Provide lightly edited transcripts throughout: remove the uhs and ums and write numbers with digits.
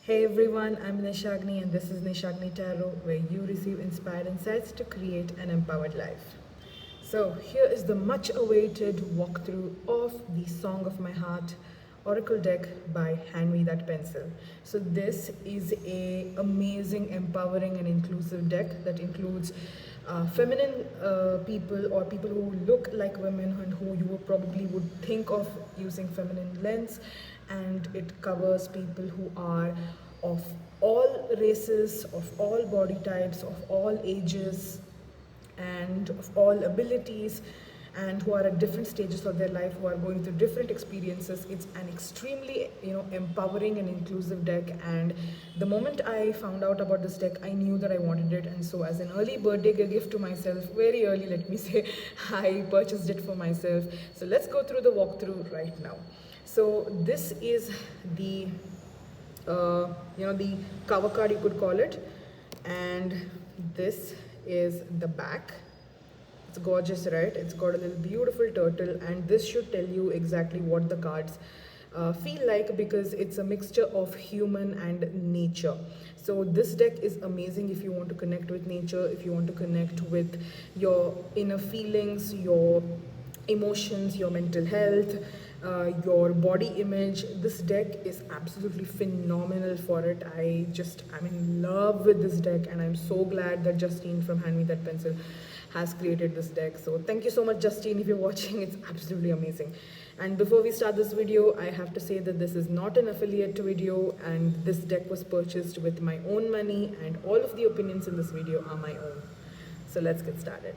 Hey everyone, I'm Nishagni and this is Nishagni Tarot, where you receive inspired insights to create an empowered life. So, here is the much awaited walkthrough of the Song of My Heart Oracle deck by Hand Me That Pencil. So, this is a amazing, empowering, and inclusive deck that includes feminine people or people who look like women and who you probably would think of using feminine lens, and it covers people who are of all races, of all body types, of all ages, and of all abilities, and who are at different stages of their life, who are going through different experiences. It's an extremely empowering and inclusive deck, and the moment I found out about this deck, I knew that I wanted it. And so as an early birthday gift to myself, very early, let me say, I purchased it for myself. So let's go through the walkthrough right now. So this is the the cover card, you could call it, and this is the back. It's gorgeous, right? It's got a little beautiful turtle, and this should tell you exactly what the cards feel like, because it's a mixture of human and nature. So this deck is amazing if you want to connect with nature, if you want to connect with your inner feelings, your emotions, your mental health, your body image. This deck is absolutely phenomenal for it. I'm in love with this deck, and I'm so glad that Justine from Hand Me That Pencil has created this deck. So thank you so much, Justine, if you're watching. It's absolutely amazing. And before we start this video, I have to say that this is not an affiliate video, and this deck was purchased with my own money, and all of the opinions in this video are my own. So let's get started.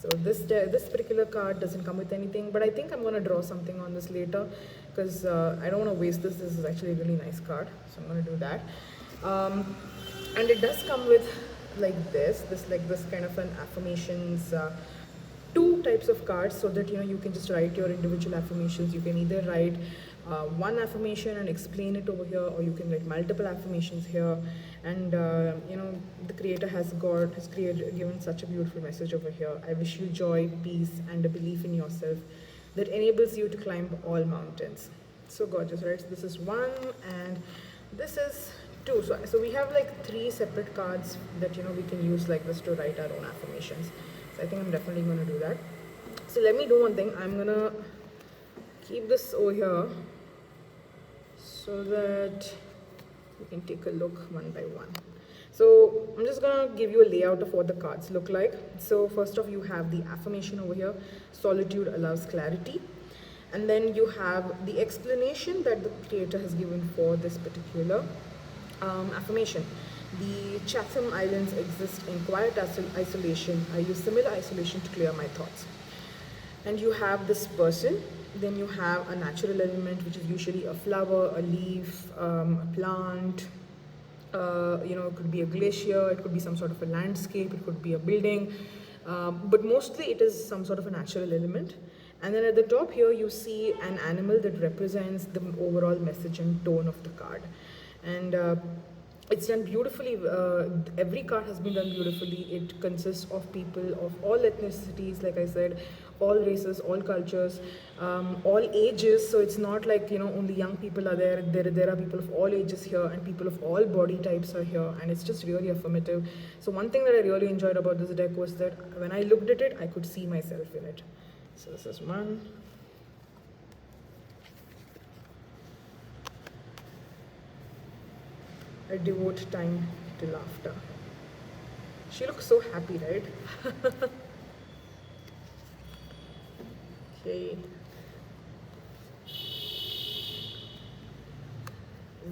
So this particular card doesn't come with anything, but I think I'm going to draw something on this later, because I don't want to waste this. This is actually a really nice card, so I'm going to do that. And it does come with like this kind of an affirmations, two types of cards, so that you can just write your individual affirmations. You can either write one affirmation and explain it over here, or you can write multiple affirmations here. And the creator has given such a beautiful message over here. I wish you joy, peace, and a belief in yourself that enables you to climb all mountains. So gorgeous, right? So this is one, and this is two. So we have like three separate cards that we can use like this to write our own affirmations. So I think I'm definitely going to do that. So let me do one thing. I'm going to keep this over here so that you can take a look one by one. So I'm just going to give you a layout of what the cards look like. So first off, you have the affirmation over here: solitude allows clarity. And then you have the explanation that the creator has given for this particular affirmation. The Chatham Islands exist in quiet isolation. I use similar isolation to clear my thoughts. And you have this person. Then you have a natural element, which is usually a flower, a leaf, a plant. It could be a glacier, it could be some sort of a landscape, it could be a building, but mostly it is some sort of a natural element. And then at the top here, you see an animal that represents the overall message and tone of the card. And it's done beautifully. Every card has been done beautifully. It consists of people of all ethnicities, like I said, all races, all cultures, all ages. So it's not like only young people are there. There are people of all ages here, and people of all body types are here, and it's just really affirmative. So one thing that I really enjoyed about this deck was that when I looked at it, I could see myself in it. So this is one. I devote time to laughter. She looks so happy, right? Okay.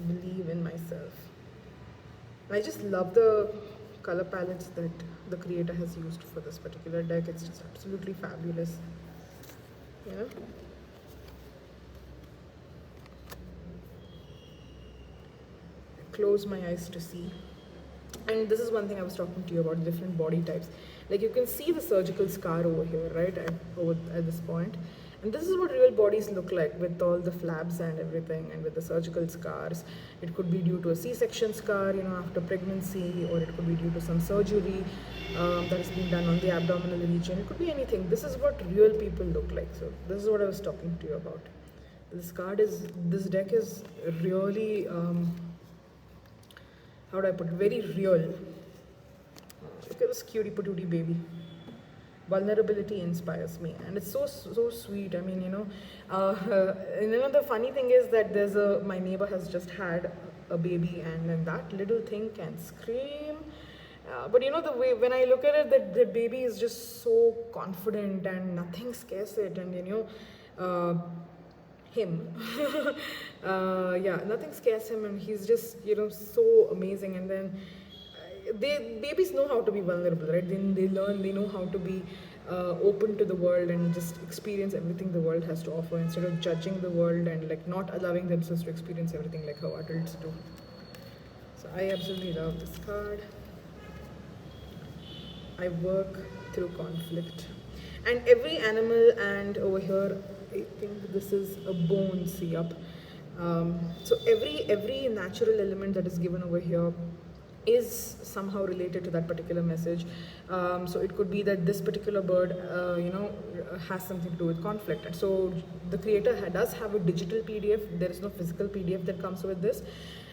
Believe in myself. I just love the color palettes that the creator has used for this particular deck. It's just absolutely fabulous. Yeah. Close my eyes to see. And this is one thing I was talking to you about, different body types. Like you can see the surgical scar over here, right, at this point. And this is what real bodies look like, with all the flaps and everything, and with the surgical scars. It could be due to a C-section scar, after pregnancy, or it could be due to some surgery that has been done on the abdominal region. It could be anything. This is what real people look like. So this is what I was talking to you about. This deck is really how do I put it, very real. Look at this cutie patootie baby. Vulnerability inspires me, and it's so sweet. I mean, and the funny thing is that my neighbor has just had a baby, and then that little thing can scream. But the way when I look at it, that the baby is just so confident and nothing scares it, and him. Yeah, nothing scares him, and he's just so amazing. And then babies know how to be vulnerable, right? They learn, they know how to be open to the world and just experience everything the world has to offer instead of judging the world and like not allowing themselves to experience everything like how adults do. So I absolutely love this card. I work through conflict. And every animal, and over here, I think this is a bone, see up. So every natural element that is given over here is somehow related to that particular message. So it could be that this particular bird, has something to do with conflict. And so the creator does have a digital PDF. There is no physical PDF that comes with this.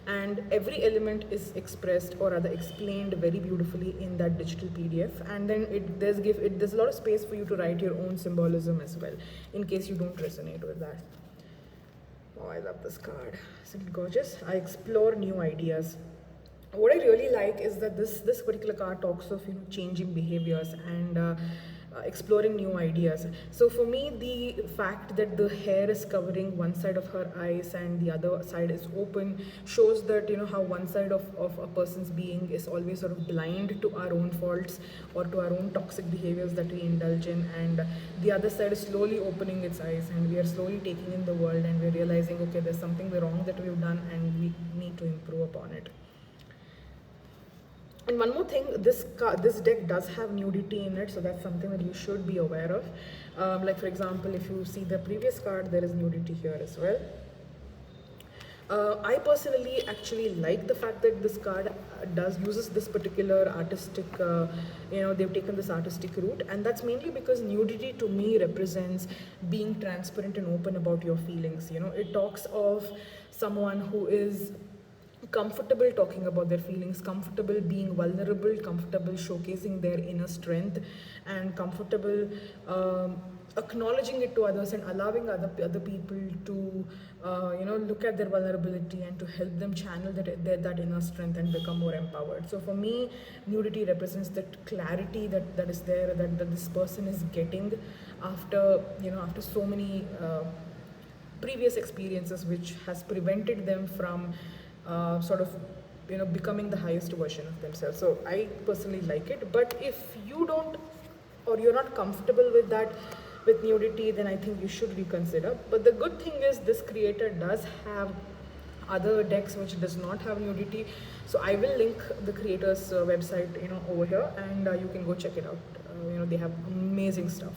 And every element is expressed or rather explained very beautifully in that digital PDF. And then there's a lot of space for you to write your own symbolism as well, in case you don't resonate with that. Oh, I love this card. Isn't it gorgeous? I explore new ideas. What I really like is that this particular card talks of changing behaviors and exploring new ideas. So for me, the fact that the hair is covering one side of her eyes and the other side is open shows that how one side of a person's being is always sort of blind to our own faults or to our own toxic behaviors that we indulge in, and the other side is slowly opening its eyes, and we are slowly taking in the world, and we're realizing, okay, there's something wrong that we've done and we need to improve upon it. And one more thing, this deck does have nudity in it, so that's something that you should be aware of. Like for example, if you see the previous card, there is nudity here as well. I personally actually like the fact that this card uses this particular artistic, they've taken this artistic route, and that's mainly because nudity to me represents being transparent and open about your feelings. It talks of someone who is comfortable talking about their feelings, comfortable being vulnerable, comfortable showcasing their inner strength, and comfortable acknowledging it to others and allowing other people to look at their vulnerability and to help them channel that inner strength and become more empowered. So for me, nudity represents that clarity that is there, that this person is getting after so many previous experiences which has prevented them from becoming the highest version of themselves. So I personally like it, but if you don't, or you're not comfortable with that, with nudity, then I think you should reconsider. But the good thing is this creator does have other decks which does not have nudity, so I will link the creator's website over here, and you can go check it out. They have amazing stuff.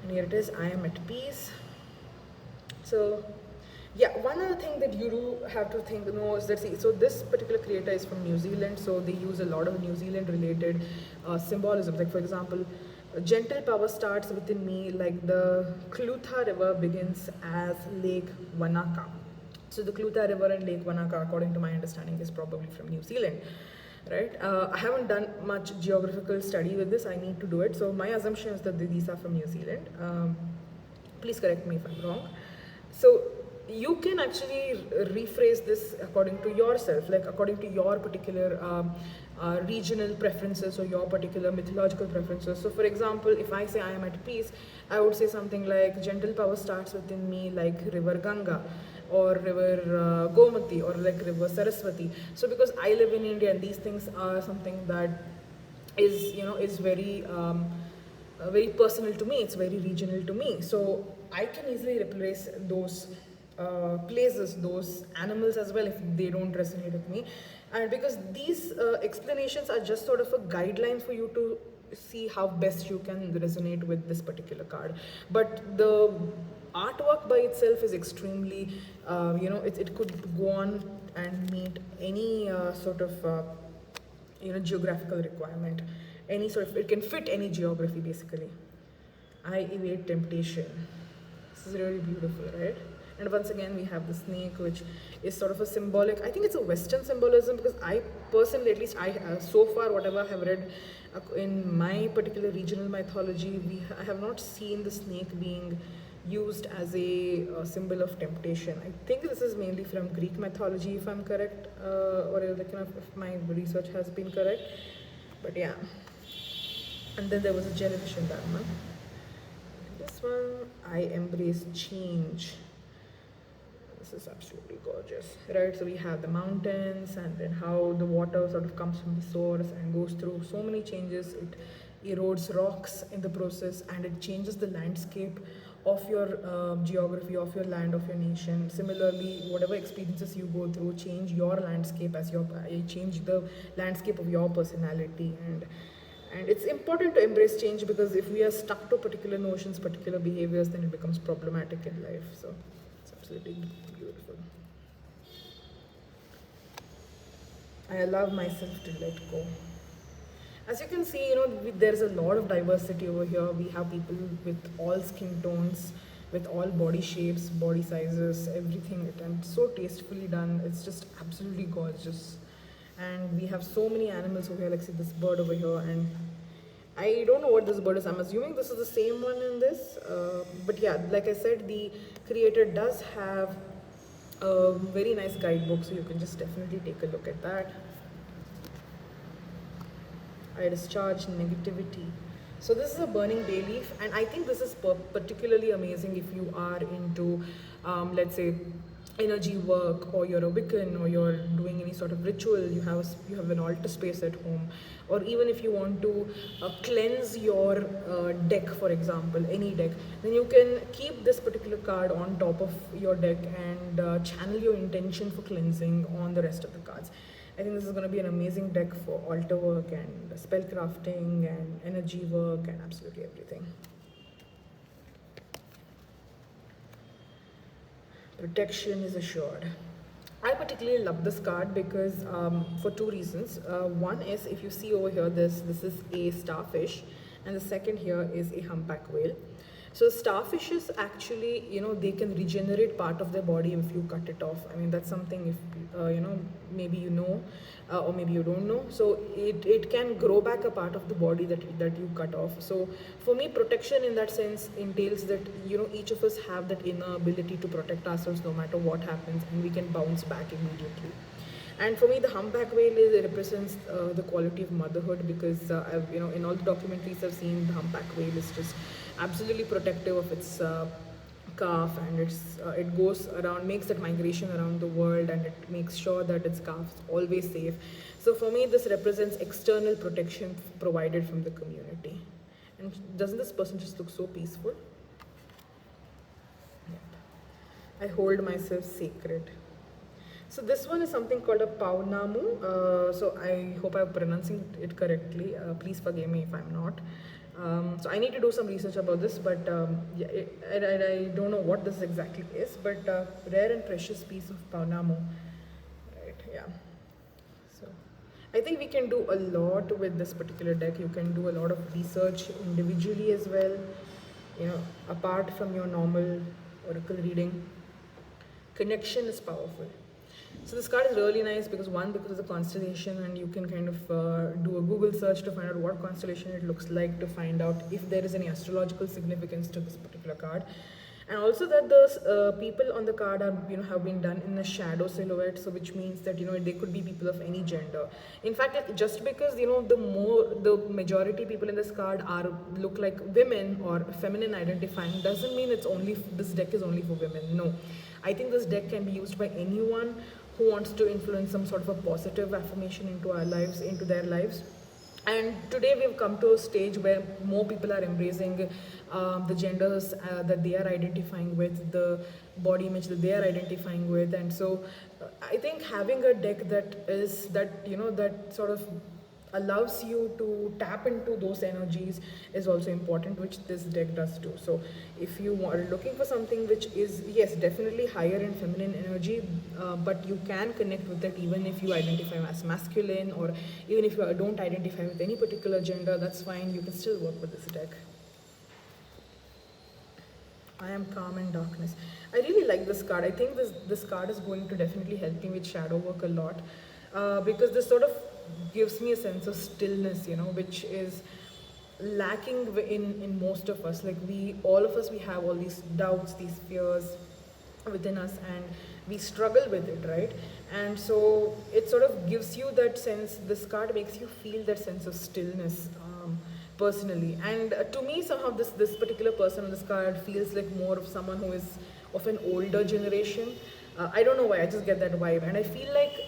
And here it is, I am at peace. So yeah, one other thing that you do have to know is that, so this particular creator is from New Zealand, so they use a lot of New Zealand related symbolism. Like for example, gentle power starts within me, like the Clutha River begins as Lake Wanaka. So the Clutha River and Lake Wanaka, according to my understanding, is probably from New Zealand, right? I haven't done much geographical study with this, I need to do it. So my assumption is that these are from New Zealand. Please correct me if I'm wrong. So you can actually rephrase this according to yourself, like according to your particular regional preferences or your particular mythological preferences. So for example, if I say I am at peace, I would say something like gentle power starts within me like river Ganga or river Gomati or like river Saraswati. So because I live in India and these things are something that is very very personal to me, it's very regional to me. So I can easily replace those places, those animals as well if they don't resonate with me. And because these explanations are just sort of a guideline for you to see how best you can resonate with this particular card. But the artwork by itself is extremely, it could go on and meet any sort of, geographical requirement. It can fit any geography basically. I evade temptation. This is really beautiful, right? And once again, we have the snake, which is sort of a symbolic. I think it's a Western symbolism because I personally, at least so far, whatever I have read in my particular regional mythology, I have not seen the snake being used as a symbol of temptation. I think this is mainly from Greek mythology, if I'm correct, or like, if my research has been correct. But yeah. And then there was a jellyfish in that one. This one, I embrace change. This is absolutely gorgeous, right? So we have the mountains, and then how the water sort of comes from the source and goes through so many changes. It erodes rocks in the process, and it changes the landscape of your geography, of your land, of your nation. Similarly, whatever experiences you go through change your landscape as your change the landscape of your personality. And it's important to embrace change, because if we are stuck to particular notions, particular behaviors, then it becomes problematic in life. So it's absolutely beautiful. I allow myself to let go. As you can see, there's a lot of diversity over here. We have people with all skin tones, with all body shapes, body sizes, everything, and so tastefully done. It's just absolutely gorgeous. And we have so many animals over here, like see this bird over here, and I don't know what this bird is. I'm assuming this is the same one in this, but yeah, like I said, the creator does have a very nice guidebook, so you can just definitely take a look at that. I discharge negativity. So this is a burning bay leaf, and I think this is particularly amazing if you are into, let's say, energy work, or you're a Wiccan, or you're doing any sort of ritual. You have an altar space at home, or even if you want to cleanse your deck, for example, any deck, then you can keep this particular card on top of your deck and channel your intention for cleansing on the rest of the cards. I think this is going to be an amazing deck for altar work and spell crafting and energy work and absolutely everything. Protection is assured. I particularly love this card because for two reasons. One is, if you see over here, this is a starfish, and the second here is a humpback whale. So starfishes actually, they can regenerate part of their body if you cut it off. I mean, that's something, if maybe or maybe you don't know. So it can grow back a part of the body that you cut off. So for me, protection in that sense entails that each of us have that inner ability to protect ourselves no matter what happens, and we can bounce back immediately. And for me, the humpback whale represents the quality of motherhood, because in all the documentaries I've seen, the humpback whale is just absolutely protective of its calf, and it goes around, makes that migration around the world, and it makes sure that its calf is always safe. So for me, this represents external protection provided from the community. And doesn't this person just look so peaceful? Yep. I hold myself sacred. So this one is something called a Paunamu. So I hope I'm pronouncing it correctly. Please forgive me if I'm not. So I need to do some research about this, but yeah, I don't know what this exactly is, but rare and precious piece of Paunamu. Right, yeah. So I think we can do a lot with this particular deck. You can do a lot of research individually as well, apart from your normal oracle reading. Connection is powerful. So this card is really nice because it's a constellation, and you can kind of do a Google search to find out what constellation it looks like, to find out if there is any astrological significance to this particular card. And also that the people on the card are, have been done in a shadow silhouette, so which means that, they could be people of any gender. In fact, just because, the majority people in this card look like women or feminine identifying, doesn't mean this deck is only for women. No. I think this deck can be used by anyone who wants to influence some sort of a positive affirmation into our lives, into their lives. And today we've come to a stage where more people are embracing the genders that they are identifying with, the body image that they are identifying with. And so I think having a deck that sort of allows you to tap into those energies is also important, which this deck does too. So if you are looking for something which is, yes, definitely higher in feminine energy, but you can connect with it even if you identify as masculine, or even if you don't identify with any particular gender, that's fine. You can still work with this deck. I am calm in darkness. I really like this card. I think this card is going to definitely help me with shadow work a lot, because this sort of gives me a sense of stillness, which is lacking in most of us. Like all of us, we have all these doubts, these fears within us, and we struggle with it, right? And so it sort of gives you that sense. This card makes you feel that sense of stillness, personally. And to me, somehow this particular person on this card feels like more of someone who is of an older generation. I don't know why, I just get that vibe. And I feel like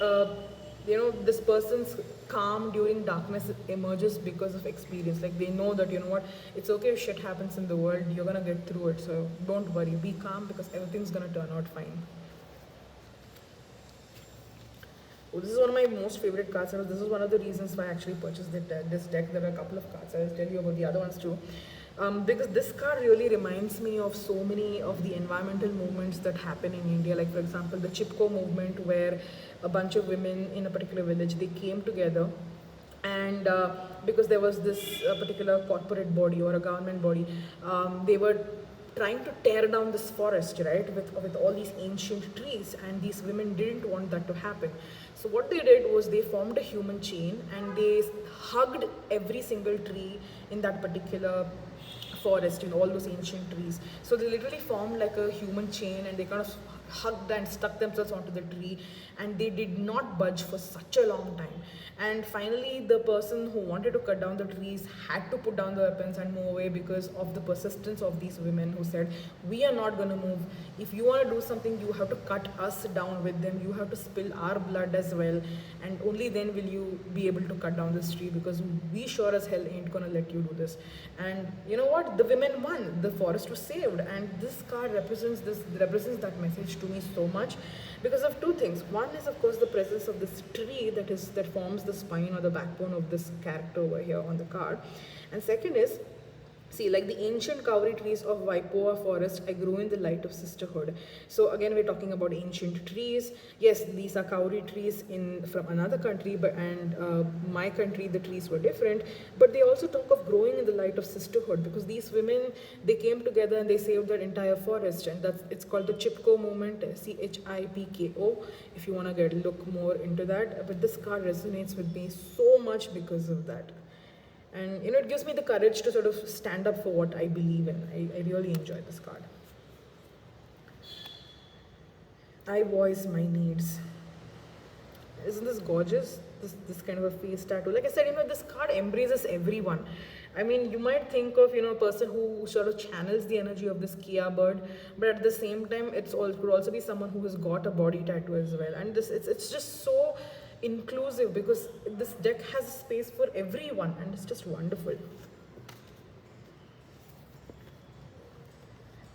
this person's calm during darkness emerges because of experience. Like they know that, what, it's okay if shit happens in the world, you're gonna get through it, so don't worry, be calm, because everything's gonna turn out fine. Oh, this is one of my most favorite cards, and this is one of the reasons why I actually purchased this deck. There are a couple of cards, I'll tell you about the other ones too. Because this card really reminds me of so many of the environmental movements that happen in India. Like for example, the Chipko movement, where a bunch of women in a particular village, they came together, and because there was this particular corporate body or a government body, they were trying to tear down this forest, right, with all these ancient trees, and these women didn't want that to happen. So what they did was they formed a human chain, and they hugged every single tree in that particular forest, all those ancient trees. So they literally formed like a human chain, and they kind of hugged and stuck themselves onto the tree, and they did not budge for such a long time. And finally, the person who wanted to cut down the trees had to put down the weapons and move away, because of the persistence of these women who said, we are not going to move. If you want to do something, you have to cut us down with them, you have to spill our blood as well, and only then will you be able to cut down this tree, because we sure as hell ain't going to let you do this. And you know what, the women won, the forest was saved. And this card represents that message to me so much, because of two things. One is, of course, the presence of this tree that forms the spine or the backbone of this character over here on the card. And second is, see, like the ancient kauri trees of Waipoa forest, I grew in the light of sisterhood. So again, we're talking about ancient trees. Yes, these are kauri trees from another country, and my country, the trees were different. But they also talk of growing in the light of sisterhood, because these women, they came together and they saved that entire forest, and it's called the Chipko movement, Chipko. If you want to look more into that, but this card resonates with me so much because of that. And it gives me the courage to sort of stand up for what I believe in. I really enjoy this card. I voice my needs. Isn't this gorgeous? This kind of a face tattoo. Like I said, this card embraces everyone. I mean, you might think of, a person who sort of channels the energy of this Kia bird, but at the same time, could also be someone who has got a body tattoo as well. And it's just so inclusive, because this deck has space for everyone, and it's just wonderful.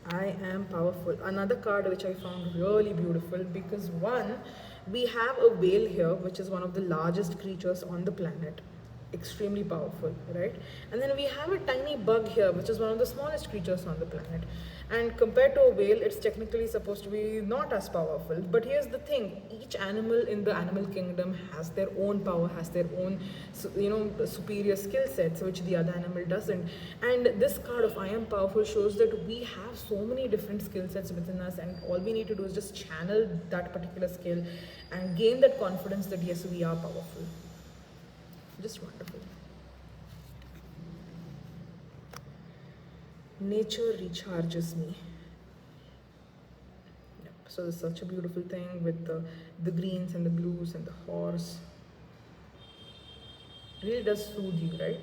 I am powerful. Another card which I found really beautiful, because one, we have a whale here, which is one of the largest creatures on the planet. Extremely powerful, right? And then we have a tiny bug here, which is one of the smallest creatures on the planet. And compared to a whale, it's technically supposed to be not as powerful. But here's the thing, each animal in the animal kingdom has their own power, has their own, superior skill sets, which the other animal doesn't. And this card of I am powerful shows that we have so many different skill sets within us, and all we need to do is just channel that particular skill and gain that confidence that yes, we are powerful. Just wonderful. Nature recharges me. Yep. So it's such a beautiful thing with the greens and the blues and the horse. It really does soothe you, right?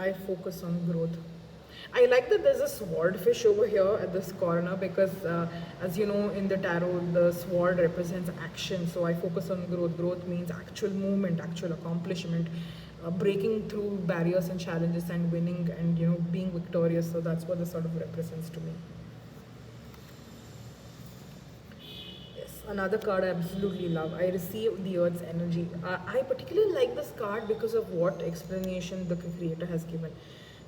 I focus on growth. I like that there's a swordfish over here at this corner, because as you know, in the tarot, the sword represents action. So I focus on growth. Growth means actual movement, actual accomplishment, breaking through barriers and challenges and winning, and being victorious. So that's what this sort of represents to me. Yes, another card I absolutely love. I receive the earth's energy. I particularly like this card because of what explanation the creator has given.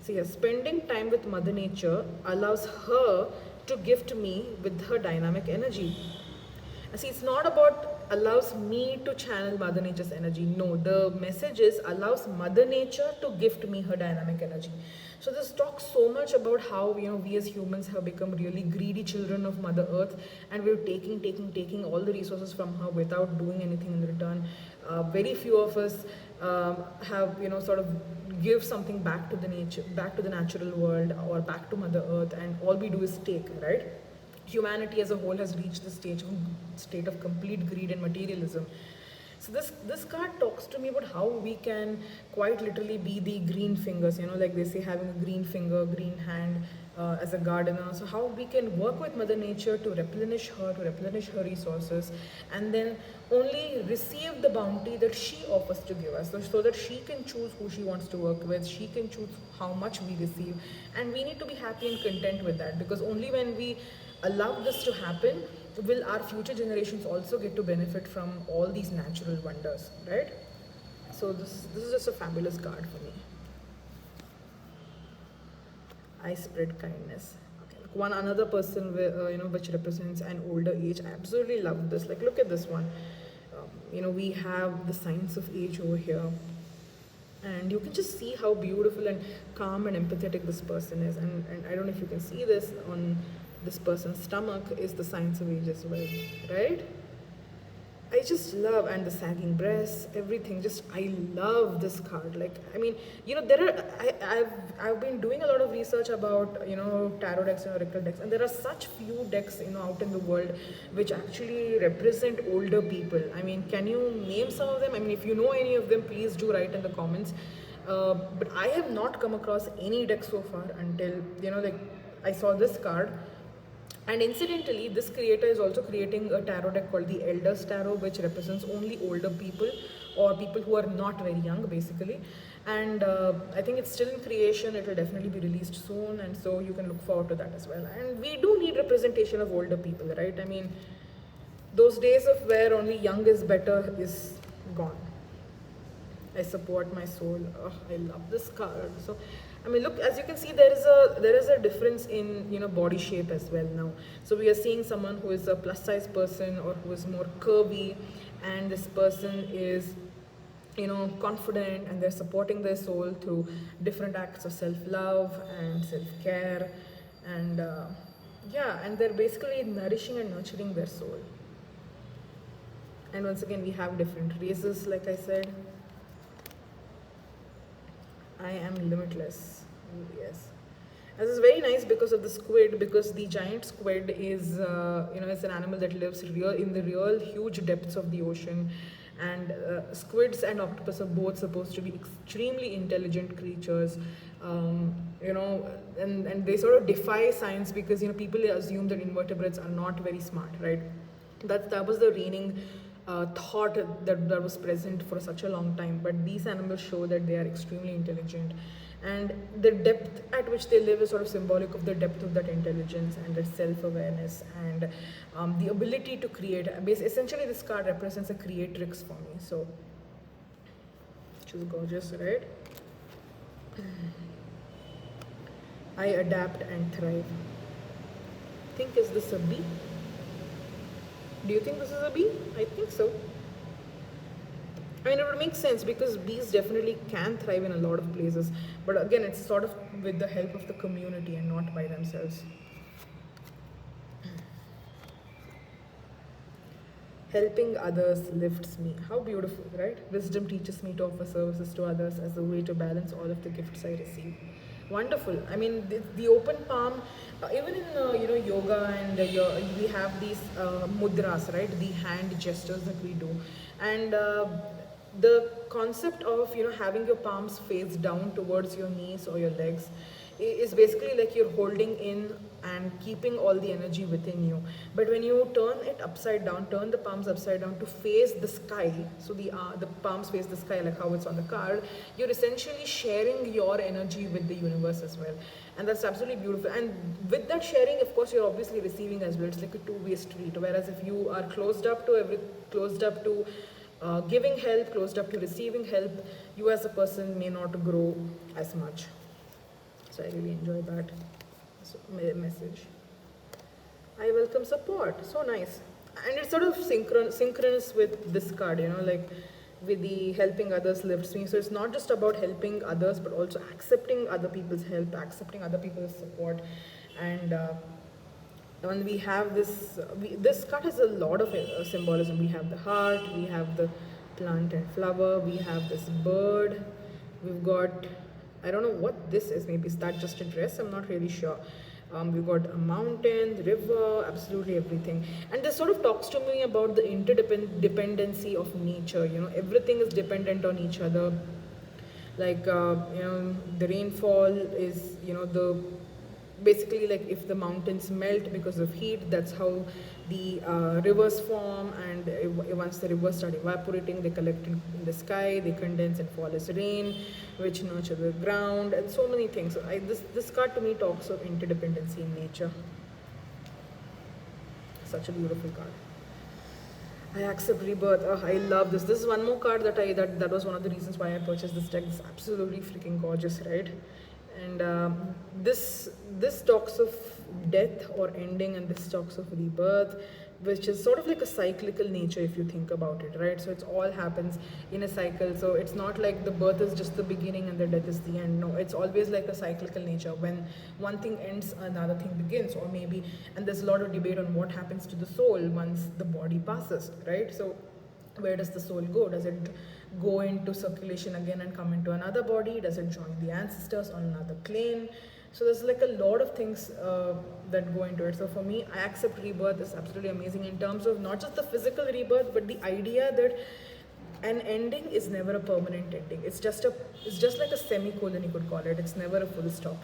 So yeah, spending time with Mother Nature allows her to gift me with her dynamic energy. See, it's not about allows me to channel Mother Nature's energy. No, the message is allows Mother Nature to gift me her dynamic energy. So this talks so much about how we as humans have become really greedy children of Mother Earth, and we're taking all the resources from her without doing anything in return. Very few of us have sort of give something back to the nature, back to the natural world, or back to Mother Earth, and all we do is take, right? Humanity as a whole has reached the state of complete greed and materialism. So this card talks to me about how we can quite literally be the green fingers, like they say, having a green finger, green hand as a gardener. So how we can work with Mother Nature to replenish her resources, and then only receive the bounty that she offers to give us, so that she can choose who she wants to work with, she can choose how much we receive, and we need to be happy and content with that, because only when we allow this to happen will our future generations also get to benefit from all these natural wonders, right? So this is just a fabulous card for me. I spread kindness. Okay, like one another person which represents an older age. I absolutely love this. Like, look at this one. We have the signs of age over here, and you can just see how beautiful and calm and empathetic this person is. And I don't know if you can see this on this person's stomach is the signs of age as well, right? I just love, and the sagging breasts, everything. Just I love this card. Like, I mean, there are I've been doing a lot of research about tarot decks and oracle decks, and there are such few decks out in the world which actually represent older people. I mean, can you name some of them? I mean, if you know any of them, please do write in the comments. But I have not come across any deck so far until like I saw this card. And incidentally, this creator is also creating a tarot deck called the Elders Tarot, which represents only older people or people who are not very young, basically. And I think it's still in creation. It will definitely be released soon, and so you can look forward to that as well. And we do need representation of older people, right? I mean, those days of where only young is better is gone. I support my soul. Oh, I love this card. So, I mean, look, as you can see, there is a difference in body shape as well now. So we are seeing someone who is a plus size person or who is more curvy, and this person is confident, and they're supporting their soul through different acts of self-love and self-care, and yeah, and they're basically nourishing and nurturing their soul. And once again, we have different races, like I said. I am limitless. Yes. This is very nice because of the squid, because the giant squid is, it's an animal that lives in the real huge depths of the ocean. And squids and octopus are both supposed to be extremely intelligent creatures, and they sort of defy science because, people assume that invertebrates are not very smart, right? That was the reigning thought that was present for such a long time, but these animals show that they are extremely intelligent, and the depth at which they live is sort of symbolic of the depth of that intelligence and that self-awareness, and the ability to create. Essentially, this card represents a creatrix for me, so which is gorgeous, right? I adapt and thrive. Think, is this a bee? Do you think this is a bee? I think so. I mean, it would make sense because bees definitely can thrive in a lot of places. But again, it's sort of with the help of the community and not by themselves. Helping others lifts me. How beautiful, right? Wisdom teaches me to offer services to others as a way to balance all of the gifts I receive. Wonderful. I mean, the open palm, even in yoga, and we have these mudras, right? The hand gestures that we do, and the concept of having your palms face down towards your knees or your legs is basically like you're holding in and keeping all the energy within you. But when you turn it upside down, turn the palms upside down to face the sky, so the palms face the sky like how it's on the card, you're essentially sharing your energy with the universe as well. And that's absolutely beautiful. And with that sharing, of course, you're obviously receiving as well. It's like a two-way street. Whereas if you are closed up to giving help, closed up to receiving help, you as a person may not grow as much. So I really enjoy that message. I welcome support. So nice. and it's sort of synchronous with this card, you know, like with the helping others lifts me. So it's not just about helping others, but also accepting other people's help, accepting other people's support. And when we have this, this card has a lot of symbolism. We have the heart, we have the plant and flower, we have this bird, we've got, I don't know what this is, maybe is that just a dress, I'm not really sure. We've got a mountain, river, absolutely everything. And this sort of talks to me about the interdependency of nature. You know, everything is dependent on each other. Like, you know, the rainfall is, you know, the basically like if the mountains melt because of heat, that's how the rivers form, and once the rivers start evaporating, they collect in the sky, they condense and fall as rain, which nurture the ground, and so many things. So this card to me talks of interdependency in nature. Such a beautiful card. I accept rebirth. Oh, I love this. This is one more card that was one of the reasons why I purchased this deck. It's absolutely freaking gorgeous, right? And this talks of death or ending, and this talks of rebirth, which is sort of like a cyclical nature if you think about it, right? So it's all happens in a cycle. So it's not like the birth is just the beginning and the death is the end. No, it's always like a cyclical nature. When one thing ends, another thing begins, or maybe, and there's a lot of debate on what happens to the soul once the body passes, right? So where does the soul go? Does it go into circulation again and come into another body? Does it join the ancestors on another plane? So there's like a lot of things that go into it. So for me, I accept rebirth is absolutely amazing in terms of not just the physical rebirth, but the idea that an ending is never a permanent ending. It's just like a semicolon, you could call it. It's never a full stop.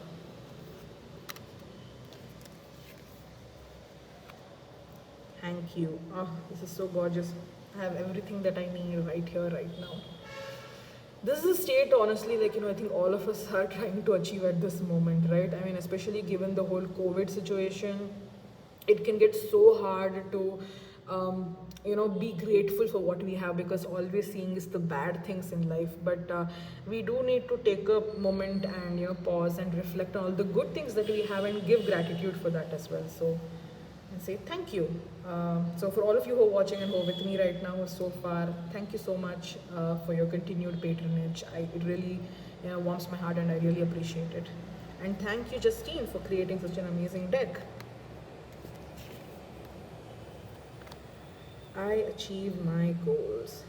Thank you. Oh, this is so gorgeous. I have everything that I need right here, right now. This is a state, honestly, like, you know, I think all of us are trying to achieve at this moment, right? I mean, especially given the whole COVID situation, it can get so hard to, you know, be grateful for what we have, because all we're seeing is the bad things in life. But we do need to take a moment and, you know, pause and reflect on all the good things that we have and give gratitude for that as well. So, and say thank you. So for all of you who are watching and who are with me right now so far, thank you so much for your continued patronage. It really, you know, warms my heart, and I really appreciate it. And thank you, Justine, for creating such an amazing deck. I achieve my goals.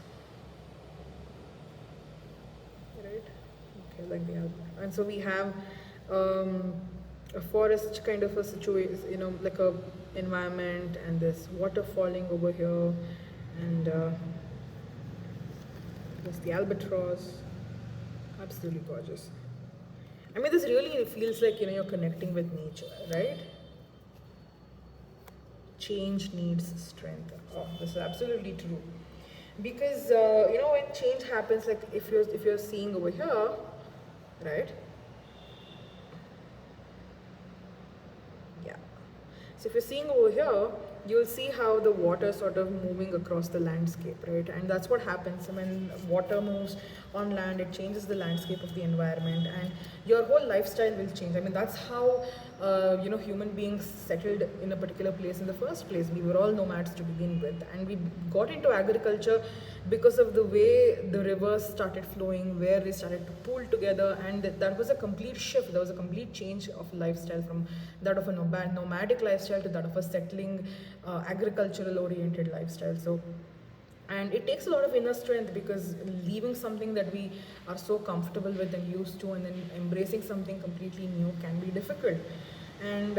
Right? Okay, like the album. And so we have a forest kind of a situation, you know, like a environment, and there's water falling over here, and there's the albatross. Absolutely gorgeous. I mean, this really feels like, you know, you're connecting with nature, right? Change needs strength. Oh, this is absolutely true. Because you know, when change happens, like if you're seeing over here, right? Yeah. So if you're seeing over here, you'll see how the water sort of moving across the landscape, right? And that's what happens when water moves on land. It changes the landscape of the environment, and your whole lifestyle will change. I mean, that's how you know, human beings settled in a particular place in the first place. We were all nomads to begin with, and we got into agriculture because of the way the rivers started flowing, where they started to pool together, and that was a complete shift. There was a complete change of lifestyle from that of a nomadic lifestyle to that of a settling agricultural oriented lifestyle. So, and it takes a lot of inner strength, because leaving something that we are so comfortable with and used to, and then embracing something completely new can be difficult. And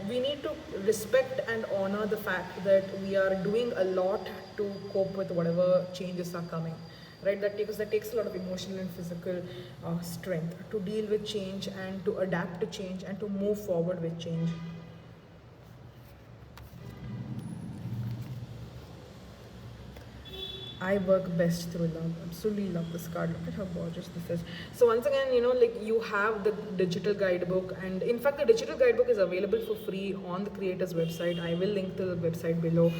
we need to respect and honor the fact that we are doing a lot to cope with whatever changes are coming, right? That takes a lot of emotional and physical strength to deal with change, and to adapt to change, and to move forward with change. I work best through love. Absolutely love this card. Look at how gorgeous this is. So once again, you know, like you have the digital guidebook, and in fact the digital guidebook is available for free on the creator's website. I will link to the website below.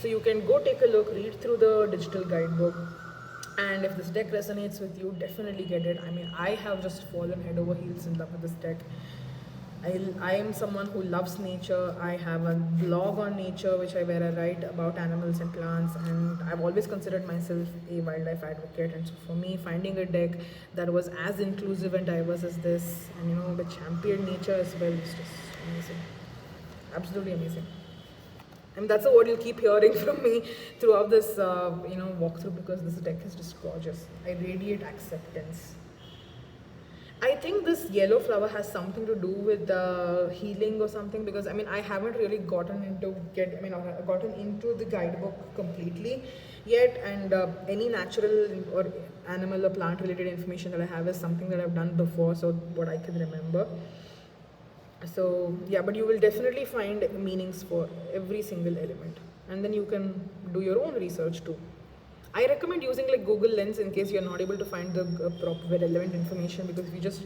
So you can go take a look, read through the digital guidebook. And if this deck resonates with you, definitely get it. I mean, I have just fallen head over heels in love with this deck. I am someone who loves nature. I have a blog on nature which where I write about animals and plants, and I've always considered myself a wildlife advocate. And so for me, finding a deck that was as inclusive and diverse as this, and the championed nature as well, is just amazing, absolutely amazing. And that's a word you'll keep hearing from me throughout this, walkthrough, because this deck is just gorgeous. I radiate acceptance. I think this yellow flower has something to do with healing or something, because I haven't really gotten into the guidebook completely yet, and any natural or animal or plant related information that I have is something that I've done before, so what I can remember. So yeah, but you will definitely find meanings for every single element, and then you can do your own research too. I recommend using like Google Lens in case you're not able to find the proper relevant information, because if you just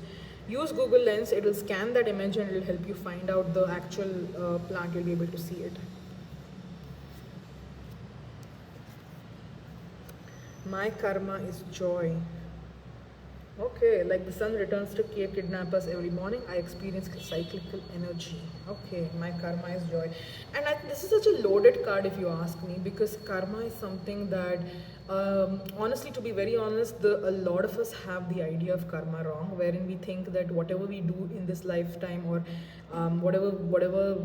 use Google Lens, it will scan that image and it will help you find out the actual plant. You'll be able to see it. My karma is joy. Okay, like the sun returns to cave kidnappers every morning, I experience cyclical energy. Okay, my karma is joy. And this is such a loaded card if you ask me, because karma is something that, honestly, to be very honest, a lot of us have the idea of karma wrong, wherein we think that whatever we do in this lifetime, or whatever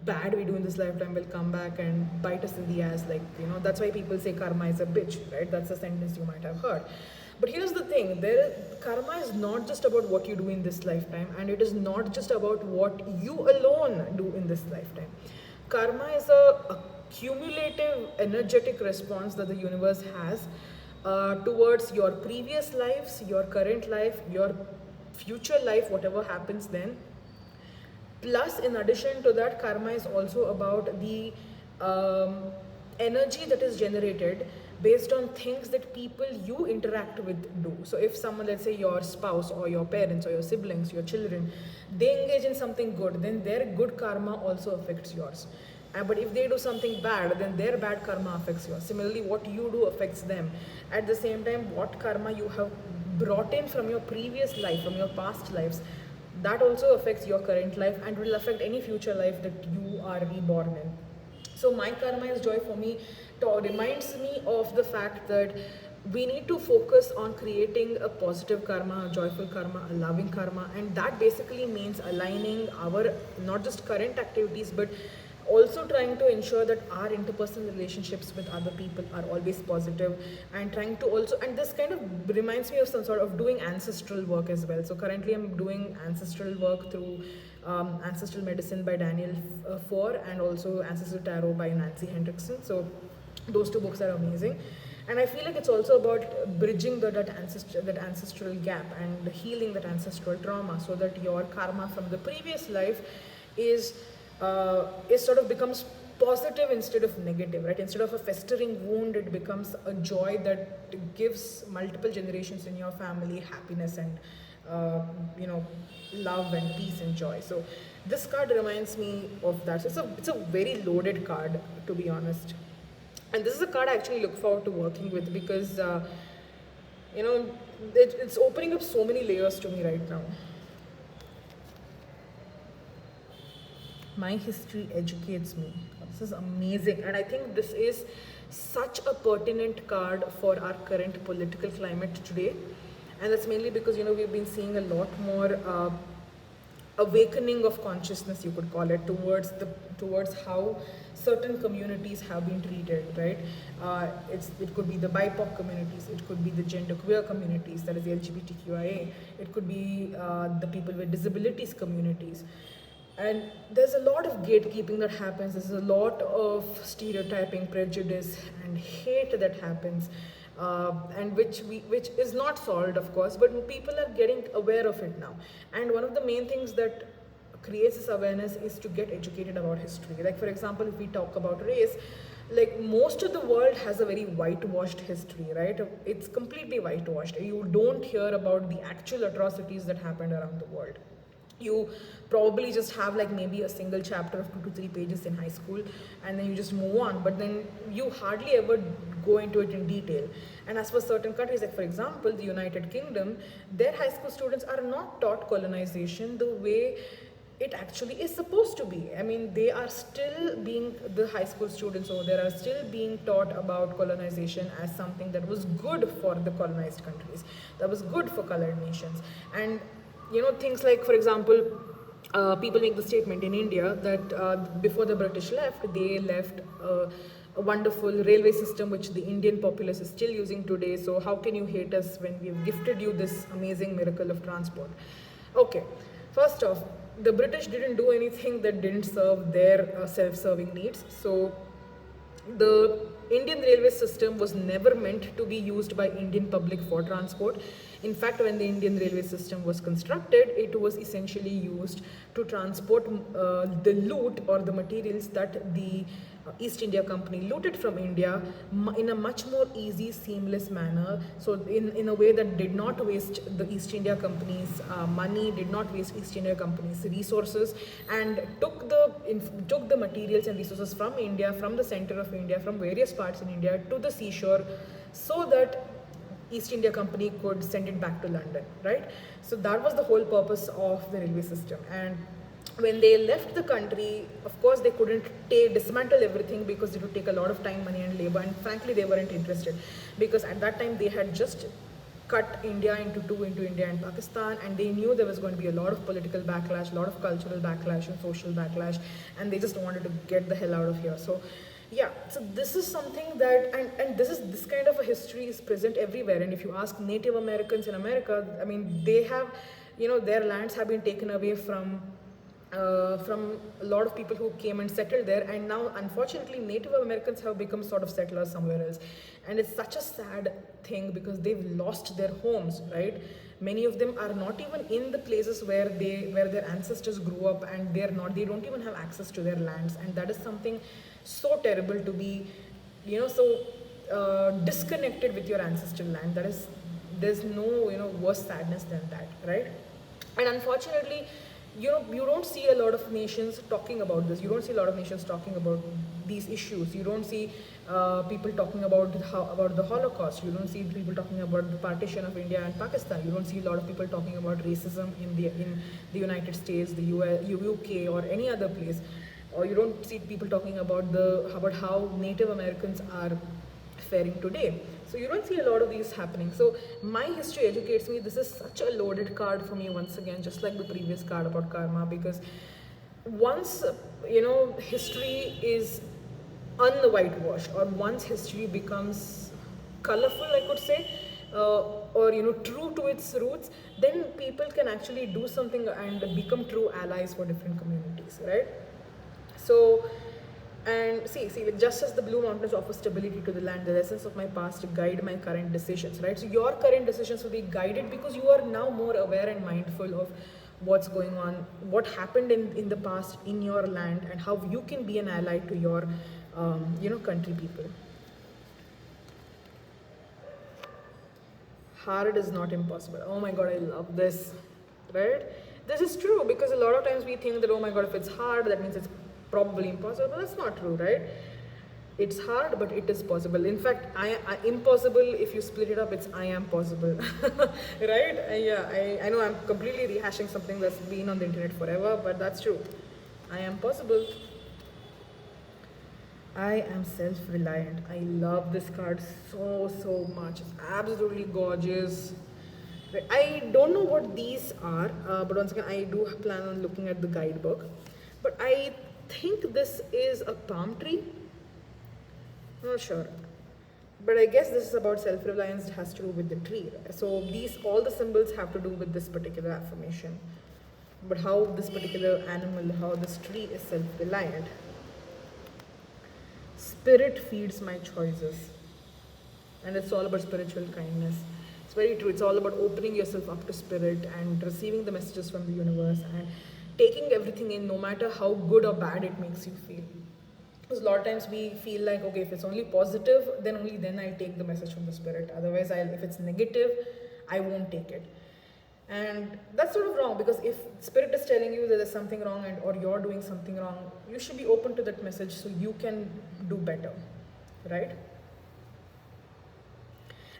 bad we do in this lifetime will come back and bite us in the ass. Like, that's why people say karma is a bitch, right? That's a sentence you might have heard. But here's the thing, karma is not just about what you do in this lifetime, and it is not just about what you alone do in this lifetime. Karma is a cumulative energetic response that the universe has towards your previous lives, your current life, your future life, whatever happens then. Plus, in addition to that, karma is also about the energy that is generated based on things that people you interact with do. So if someone, let's say your spouse or your parents or your siblings, your children, they engage in something good, then their good karma also affects yours. But if they do something bad, then their bad karma affects yours. Similarly, what you do affects them. At the same time, what karma you have brought in from your previous life, from your past lives, that also affects your current life and will affect any future life that you are reborn in. So my karma is joy for me reminds me of the fact that we need to focus on creating a positive karma, a joyful karma, a loving karma, and that basically means aligning our not just current activities, but also trying to ensure that our interpersonal relationships with other people are always positive, and trying to also, and this kind of reminds me of some sort of doing ancestral work as well. So currently I'm doing ancestral work through Ancestral Medicine by Daniel Four, and also Ancestral Tarot by Nancy Hendrickson. So those two books are amazing, and I feel like it's also about bridging that ancestral gap and healing that ancestral trauma, so that your karma from the previous life is sort of becomes positive instead of negative, right? Instead of a festering wound, it becomes a joy that gives multiple generations in your family happiness and love and peace and joy. So this card reminds me of that. So it's a very loaded card, to be honest. And this is a card I actually look forward to working with, because it's opening up so many layers to me right now. My history educates me. This is amazing, and I think this is such a pertinent card for our current political climate today. And that's mainly because we've been seeing a lot more awakening of consciousness, you could call it, towards how certain communities have been treated, right? It could be the BIPOC communities, it could be the genderqueer communities, that is the LGBTQIA, it could be the people with disabilities communities. And there's a lot of gatekeeping that happens, there's a lot of stereotyping, prejudice, and hate that happens, and which is not solved, of course, but people are getting aware of it now. And one of the main things that creates this awareness is to get educated about history. Like, for example, if we talk about race, like most of the world has a very whitewashed history, right? It's completely whitewashed. You don't hear about the actual atrocities that happened around the world. You probably just have like maybe a single chapter of 2 to 3 pages in high school, and then you just move on, but then you hardly ever go into it in detail. And as for certain countries, like for example the United Kingdom, their high school students are not taught colonization the way it actually is supposed to be. I mean, they are still being, the high school students over there are still being taught about colonization as something that was good for the colonized countries, that was good for colored nations. And you know, things like, for example, people make the statement in India that before the British left, they left a wonderful railway system which the Indian populace is still using today. So how can you hate us when we've gifted you this amazing miracle of transport? Okay, first off, the British didn't do anything that didn't serve their self-serving needs. So the Indian railway system was never meant to be used by Indian public for transport. In fact, when the Indian railway system was constructed, it was essentially used to transport the loot or the materials that the East India Company looted from India in a much more easy, seamless manner. So in a way that did not waste the East India Company's money, did not waste East India Company's resources, and took the materials and resources from India, from the center of India, from various parts in India to the seashore, so that East India Company could send it back to London, right? So that was the whole purpose of the railway system. And when they left the country, of course, they couldn't dismantle everything because it would take a lot of time, money, and labor. And frankly, they weren't interested, because at that time they had just cut India into two, into India and Pakistan, and they knew there was going to be a lot of political backlash, a lot of cultural backlash and social backlash, and they just wanted to get the hell out of here. So yeah, so this is something that, and this kind of a history is present everywhere. And if you ask Native Americans in America, I mean, they have, you know, their lands have been taken away from a lot of people who came and settled there, and now unfortunately Native Americans have become sort of settlers somewhere else. And it's such a sad thing because they've lost their homes, right? Many of them are not even in the places where their ancestors grew up, and they don't even have access to their lands. And that is something so terrible, to be, you know, so disconnected with your ancestral land. There's no, you know, worse sadness than that, right? And unfortunately, you know, you don't see a lot of nations talking about this. You don't see a lot of nations talking about these issues. You don't see people talking about the Holocaust. You don't see people talking about the partition of India and Pakistan. You don't see a lot of people talking about racism in the United States, the UK, or any other place. Or you don't see people talking about how Native Americans are faring today. So you don't see a lot of these happening. So my history educates me. This is such a loaded card for me once again, just like the previous card about karma, because once, you know, history is unwhitewashed, or once history becomes colorful, I could say, or, you know, true to its roots, then people can actually do something and become true allies for different communities, right? So, and see, like, just as the Blue Mountains offer stability to the land, the lessons of my past guide my current decisions, right? So your current decisions will be guided because you are now more aware and mindful of what's going on, what happened in the past in your land, and how you can be an ally to your, you know, country people. Hard is not impossible. Oh my God, I love this, right? This is true, because a lot of times we think that, oh my God, if it's hard, that means it's probably impossible. But that's not true, right? It's hard, but it is possible. In fact, impossible, if you split it up, it's I am possible, right? I know I'm completely rehashing something that's been on the internet forever, but that's true. I am possible. I am self-reliant. I love this card so much. It's absolutely gorgeous. I don't know what these are, but once again, I do plan on looking at the guidebook. But I think this is a palm tree. I'm not sure. But I guess this is about self-reliance. It has to do with the tree. So all the symbols have to do with this particular affirmation. But how this particular animal, how this tree is self-reliant. Spirit feeds my choices. And it's all about spiritual kindness. It's very true. It's all about opening yourself up to spirit and receiving the messages from the universe and taking everything in, no matter how good or bad it makes you feel. Because a lot of times we feel like, okay, if it's only positive, then only then I'll take the message from the spirit. Otherwise, if it's negative, I won't take it. And that's sort of wrong, because if spirit is telling you that there's something wrong or you're doing something wrong, you should be open to that message so you can do better, right?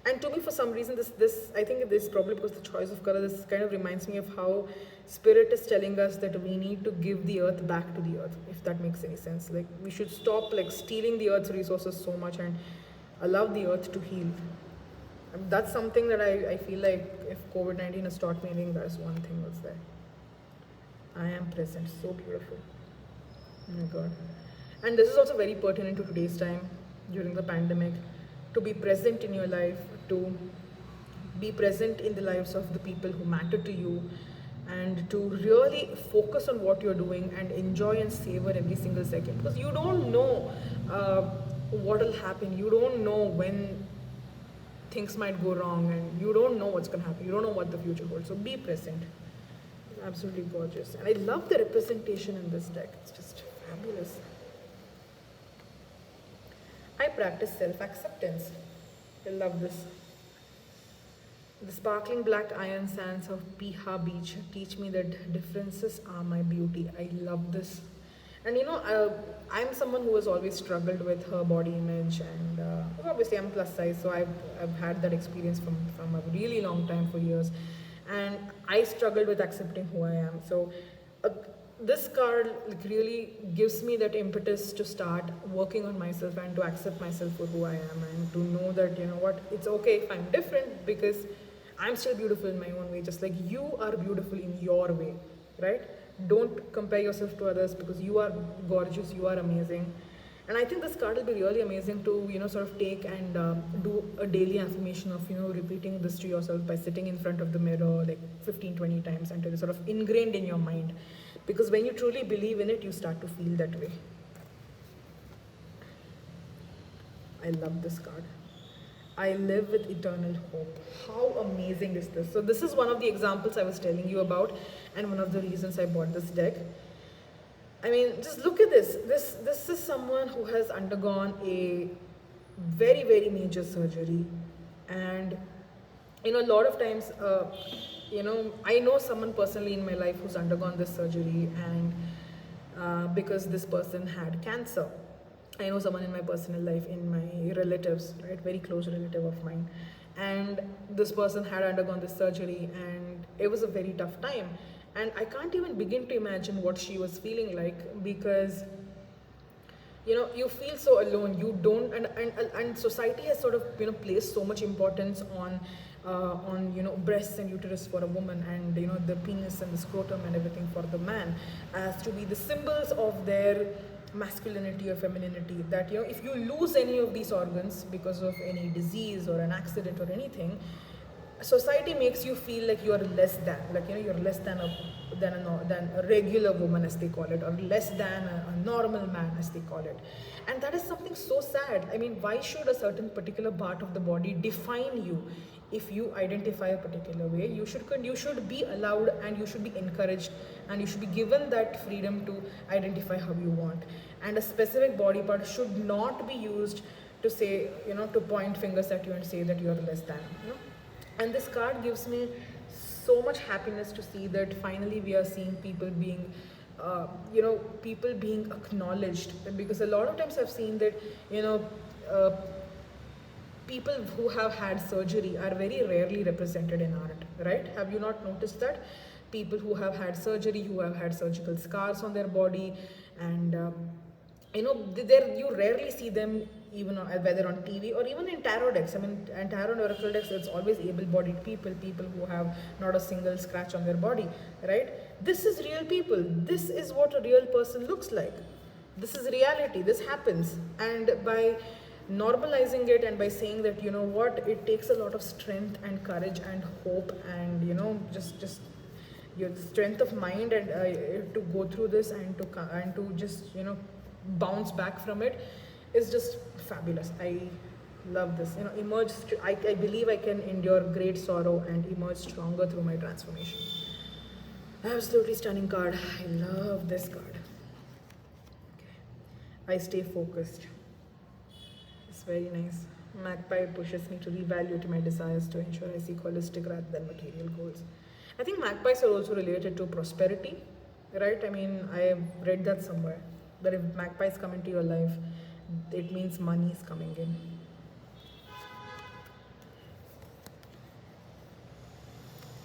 And to me, for some reason, this I think this probably because the choice of color, this kind of reminds me of how spirit is telling us that we need to give the earth back to the earth, if that makes any sense. Like we should stop like stealing the earth's resources so much and allow the earth to heal. And that's something that I feel like if COVID-19 has taught me, I think that's one thing that's there. I am present, so beautiful. Oh my god. And this is also very pertinent to today's time during the pandemic, to be present in your life, to be present in the lives of the people who matter to you, and to really focus on what you're doing and enjoy and savor every single second, because you don't know what will happen. You don't know when things might go wrong, and you don't know what's going to happen. You don't know what the future holds. So be present. Absolutely gorgeous. And I love the representation in this deck. It's just fabulous. I practice self-acceptance. I love this. The sparkling black iron sands of Piha Beach teach me that differences are my beauty. I love this. And you know, I'm someone who has always struggled with her body image, and obviously I'm plus size, so I've had that experience from a really long time, for years. And I struggled with accepting who I am. So this card like really gives me that impetus to start working on myself and to accept myself for who I am, and to know that, you know what, it's okay if I'm different, because I'm still beautiful in my own way, just like you are beautiful in your way, right? Don't compare yourself to others, because you are gorgeous, you are amazing. And I think this card will be really amazing to, you know, sort of take and do a daily affirmation of, you know, repeating this to yourself by sitting in front of the mirror like 15-20 times until it's sort of ingrained in your mind. Because when you truly believe in it, you start to feel that way. I love this card. I live with eternal hope. How amazing is this? So this is one of the examples I was telling you about, and one of the reasons I bought this deck. I mean, just look at this. This is someone who has undergone a very, very major surgery. And, you know, a lot of times, you know, I know someone personally in my life who's undergone this surgery, and because this person had cancer. I know someone in my personal life, in my relatives, right, very close relative of mine. And this person had undergone this surgery, and it was a very tough time. And I can't even begin to imagine what she was feeling like, because, you know, you feel so alone. You don't, and society has sort of, you know, placed so much importance on, you know, breasts and uterus for a woman, and, you know, the penis and the scrotum and everything for the man, as to be the symbols of their masculinity or femininity. That, you know, if you lose any of these organs because of any disease or an accident or anything, society makes you feel like you are less than, like, you know, you're less than a regular woman, as they call it, or less than a normal man, as they call it. And that is something so sad. I mean, why should a certain particular part of the body define you? If you identify a particular way, you should be allowed, and you should be encouraged, and you should be given that freedom to identify how you want. And a specific body part should not be used to say, you know, to point fingers at you and say that you are less than, you know. And this card gives me so much happiness to see that finally we are seeing people being, you know, people being acknowledged. Because a lot of times I've seen that, you know, people who have had surgery are very rarely represented in art, right? Have you not noticed that? People who have had surgery, who have had surgical scars on their body, and you know, you rarely see them, even whether on TV or even in tarot decks. I mean, and tarot and oracle decks, it's always able-bodied people who have not a single scratch on their body, right? This is real people. This is what a real person looks like. This is reality. This happens. And by normalizing it, and by saying that, you know what, it takes a lot of strength and courage and hope, and, you know, just your strength of mind, and to go through this, and to just, you know, bounce back from it, is just fabulous. I love this. You know, I believe I can endure great sorrow and emerge stronger through my transformation. Absolutely stunning card. I love this card. Okay. I stay focused. It's very nice. Magpie pushes me to reevaluate my desires to ensure I seek holistic rather than material goals. I think magpies are also related to prosperity, right? I mean, I have read that somewhere, that if magpies come into your life, it means money is coming in.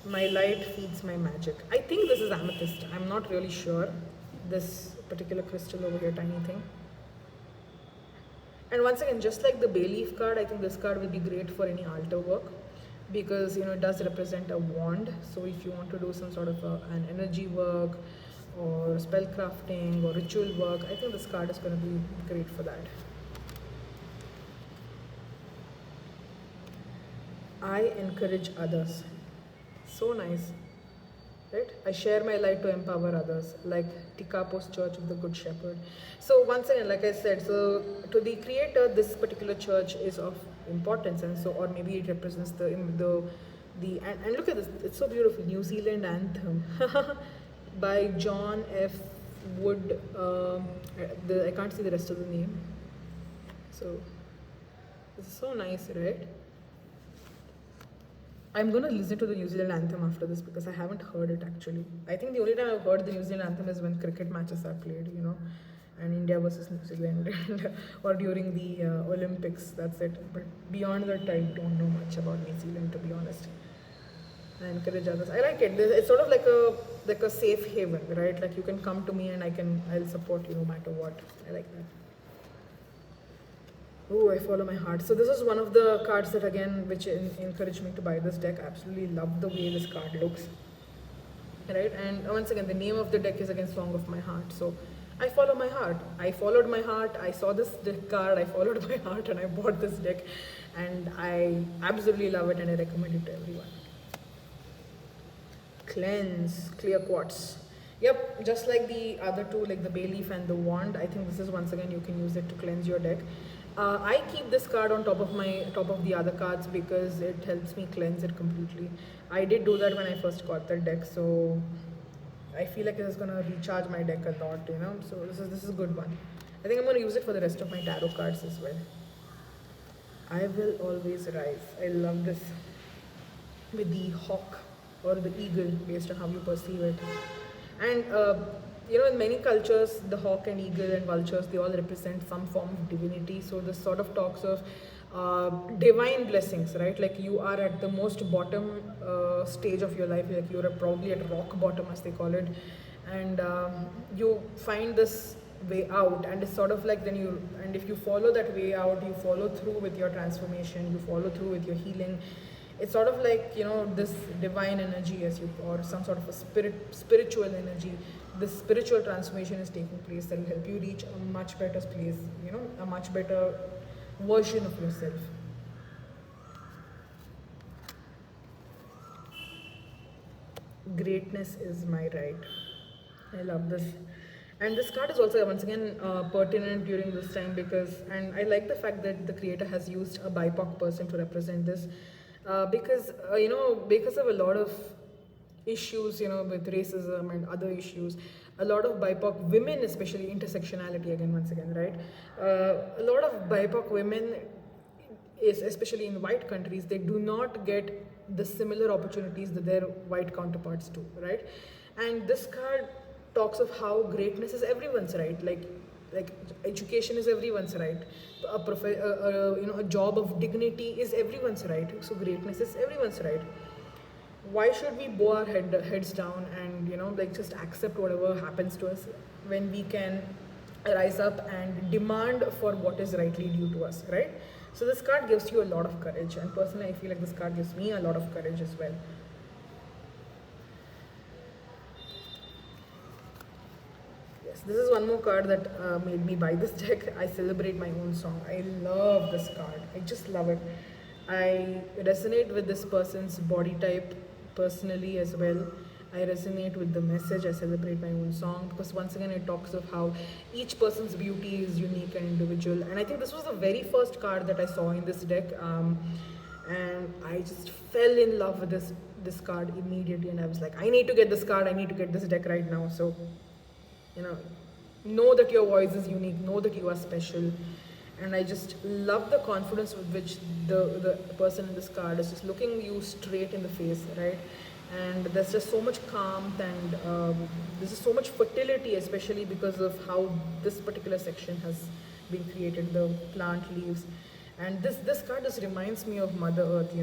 My light feeds my magic. I think this is amethyst. I'm not really sure. This particular crystal over here, tiny thing. And once again, just like the bay leaf card, I think this card will be great for any altar work because it does represent a wand. So if you want to do some sort of an energy work or spell crafting or ritual work, I think this card is going to be great for that. I encourage others. So nice, right? I share my light to empower others, like Tikapo's Church of the Good Shepherd. So once again, like I said, so to the creator, this particular church is of importance, and so, or maybe it represents and look at this, it's so beautiful. New Zealand anthem by John F. Wood. I can't see the rest of the name. So it's so nice, right? I'm going to listen to the New Zealand anthem after this because I haven't heard it actually. I think the only time I've heard the New Zealand anthem is when cricket matches are played, and India versus New Zealand, or during the Olympics. That's it. But beyond that, I don't know much about New Zealand, to be honest. I encourage others. I like it. It's sort of like a safe haven, right? Like you can come to me and I'll support you no matter what. I like that. Oh, I follow my heart. So this is one of the cards that again, which encouraged me to buy this deck. I absolutely love the way this card looks. Right? And once again, the name of the deck is again Song of My Heart. So I follow my heart. I followed my heart. I saw this deck card. I followed my heart and I bought this deck. And I absolutely love it and I recommend it to everyone. Cleanse, clear quartz. Yep, just like the other two, like the bay leaf and the wand, I think this is once again you can use it to cleanse your deck. I keep this card on top of the other cards because it helps me cleanse it completely. I did do that when I first got the deck, so I feel like it is gonna recharge my deck a lot, So this is a good one. I think I'm gonna use it for the rest of my tarot cards as well. I will always rise. I love this with the hawk or the eagle, based on how you perceive it. And in many cultures, the hawk and eagle and vultures, they all represent some form of divinity. So this sort of talks of divine blessings, right? Like you are at the most bottom stage of your life, like you're probably at rock bottom, as they call it, and you find this way out, and it's sort of like and if you follow that way out, you follow through with your transformation, you follow through with your healing. It's sort of like this divine energy, or some sort of a spiritual energy. This spiritual transformation is taking place that will help you reach a much better place, a much better version of yourself. Greatness is my right. I love this. And this card is also once again pertinent during this time and I like the fact that the creator has used a BIPOC person to represent this. Because of a lot of issues, with racism and other issues, a lot of BIPOC women, especially intersectionality once again, right? A lot of BIPOC women, especially in white countries, they do not get the similar opportunities that their white counterparts do, right? And this card talks of how greatness is everyone's right, like education is everyone's right, a job of dignity is everyone's right, so greatness is everyone's right. Why should we bow our heads down and just accept whatever happens to us when we can rise up and demand for what is rightly due to us, right? So this card gives you a lot of courage, and personally I feel like this card gives me a lot of courage as well. This is one more card that made me buy this deck. I Celebrate My Own Song. I love this card. I just love it. I resonate with this person's body type personally as well. I resonate with the message, I Celebrate My Own Song, because once again it talks of how each person's beauty is unique and individual. And I think this was the very first card that I saw in this deck. And I just fell in love with this card immediately, and I was like, I need to get this card, I need to get this deck right now. So know that your voice is unique, know that you are special. And I just love the confidence with which the person in this card is just looking you straight in the face, right? And there's just so much calm, and this is so much fertility, especially because of how this particular section has been created, the plant leaves. And this card just reminds me of Mother Earth,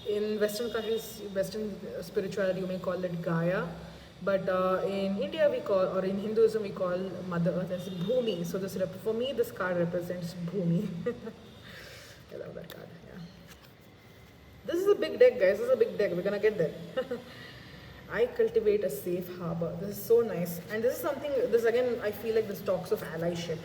In Western countries, Western spirituality, you may call it Gaia, but in India we call, or in Hinduism we call Mother Earth as Bhumi. So for me, this card represents Bhumi. I love that card. Yeah. This is a big deck, guys. This is a big deck. We're gonna get there. I cultivate a safe harbor. This is so nice. And this is something, this again, I feel like this talks of allyship.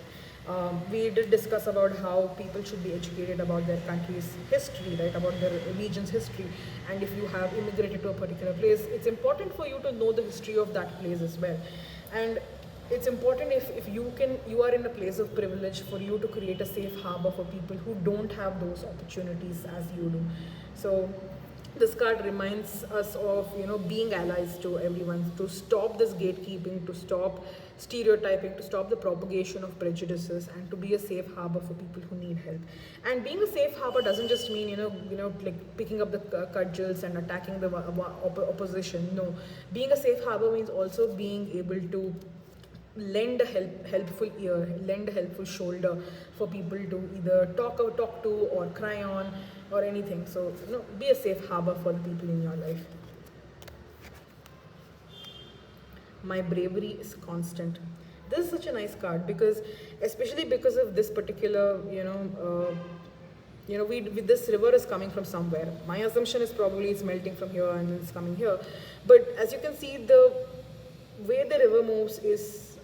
We did discuss about how people should be educated about their country's history, right? About their region's history. And if you have immigrated to a particular place, it's important for you to know the history of that place as well. And it's important if you are in a place of privilege for you to create a safe harbor for people who don't have those opportunities as you do. So this card reminds us of being allies to everyone, to stop this gatekeeping, to stop stereotyping, to stop the propagation of prejudices, and to be a safe harbor for people who need help. And being a safe harbor doesn't just mean like picking up the cudgels and attacking the opposition. No, being a safe harbor means also being able to lend a helpful ear, lend a helpful shoulder for people to either talk to or cry on or anything. So be a safe harbor for the people in your life. My bravery is constant. This is such a nice card because, especially because of this particular, this river is coming from somewhere. My assumption is probably it's melting from here and it's coming here. But as you can see, the way the river moves is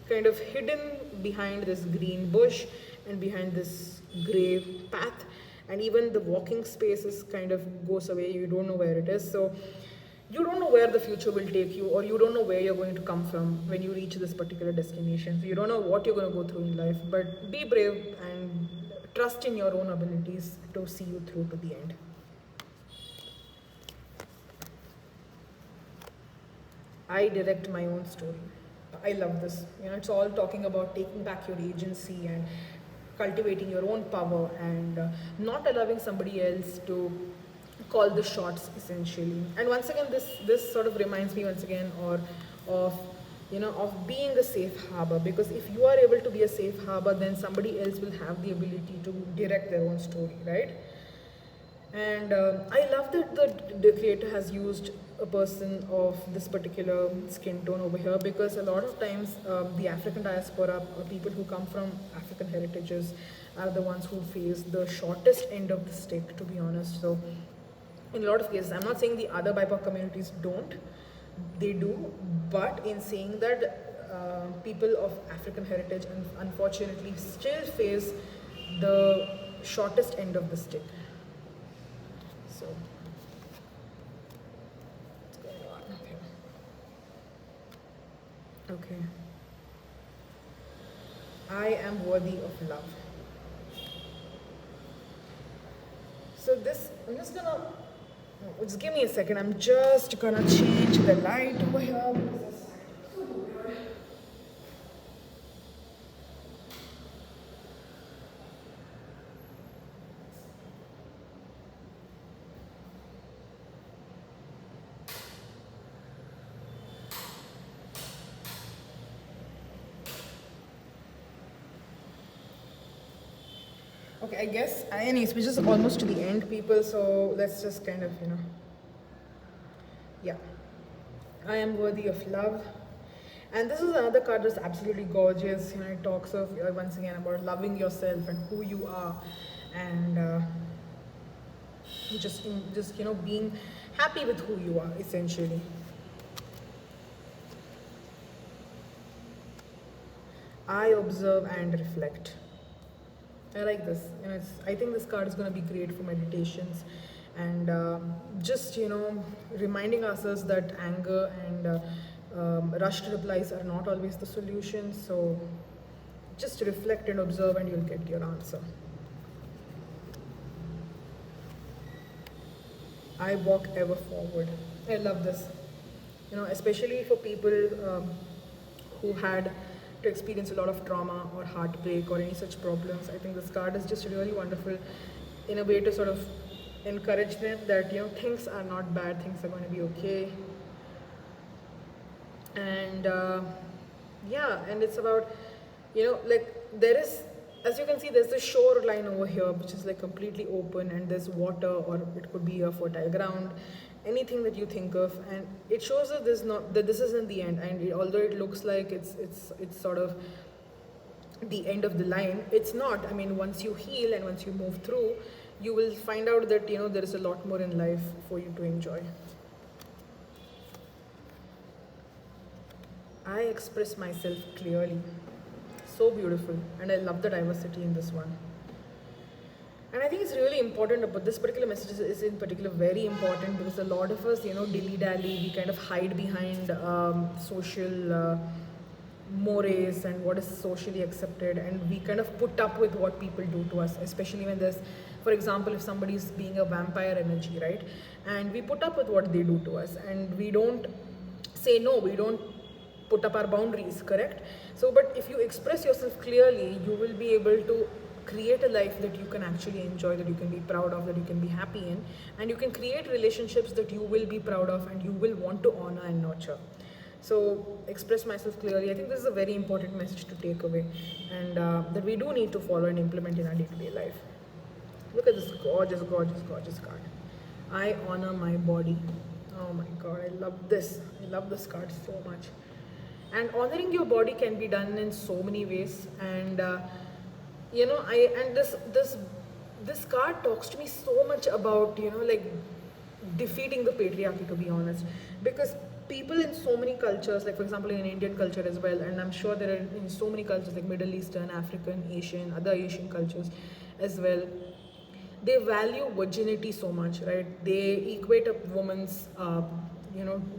kind of hidden behind this green bush and behind this gray path, and even the walking space is kind of goes away. You don't know where it is, so you don't know where the future will take you, or you don't know where you're going to come from when you reach this particular destination. So you don't know what you're going to go through in life, but be brave and trust in your own abilities to see you through to the end. I direct my own story. I love this. It's all talking about taking back your agency and cultivating your own power, and not allowing somebody else to call the shots, essentially. And once again, this sort of reminds me once again of being a safe harbor, because if you are able to be a safe harbor, then somebody else will have the ability to direct their own story, right? And I love that the creator has used a person of this particular skin tone over here, because a lot of times the African diaspora, or people who come from African heritages, are the ones who face the shortest end of the stick, to be honest. So in a lot of cases, I'm not saying the other BIPOC communities don't, they do, but in saying that people of African heritage unfortunately still face the shortest end of the stick. So what's going on here? Okay. I am worthy of love. So this, I'm just gonna, just give me a second. I'm just gonna change the light over here. Okay, I guess, anyways, we're just almost to the end, people, so let's just kind of, yeah. I am worthy of love. And this is another card that's absolutely gorgeous. It talks of, once again, about loving yourself and who you are, and just being happy with who you are, essentially. I observe and reflect. I like this. I think this card is going to be great for meditations, and just reminding ourselves that anger and rushed replies are not always the solution. So just reflect and observe, and you'll get your answer. I walk ever forward. I love this. Especially for people who had to experience a lot of trauma or heartbreak or any such problems. I think this card is just really wonderful in a way to sort of encourage them that things are not bad, things are going to be okay. And yeah, and it's about like there is as you can see, there's this shoreline over here which is like completely open, and there's water, or it could be a fertile ground, anything that you think of, and it shows that this isn't the end. And although it looks like it's sort of the end of the line, it's not. I mean, once you heal and once you move through, you will find out that there is a lot more in life for you to enjoy. I express myself clearly. So beautiful, and I love the diversity in this one. And I think it's really important, but this particular message is in particular very important, because a lot of us, dilly-dally, we kind of hide behind social mores and what is socially accepted, and we kind of put up with what people do to us, especially when there's, for example, if somebody is being a vampire energy, right? And we put up with what they do to us, and we don't say no, we don't put up our boundaries, correct? So, but if you express yourself clearly, you will be able to create a life that you can actually enjoy, that you can be proud of, that you can be happy in, and you can create relationships that you will be proud of and you will want to honor and nurture. So, express myself clearly. I think this is a very important message to take away, and that we do need to follow and implement in our day-to-day life. Look at this gorgeous, gorgeous, gorgeous card. I honor my body. Oh my God, I love this. I love this card so much. And honoring your body can be done in so many ways, and this card talks to me so much about like defeating the patriarchy, to be honest, because people in so many cultures, like for example in Indian culture as well, and I'm sure there are in so many cultures like Middle Eastern, African, Asian, other Asian cultures as well, they value virginity so much, right? They equate a woman's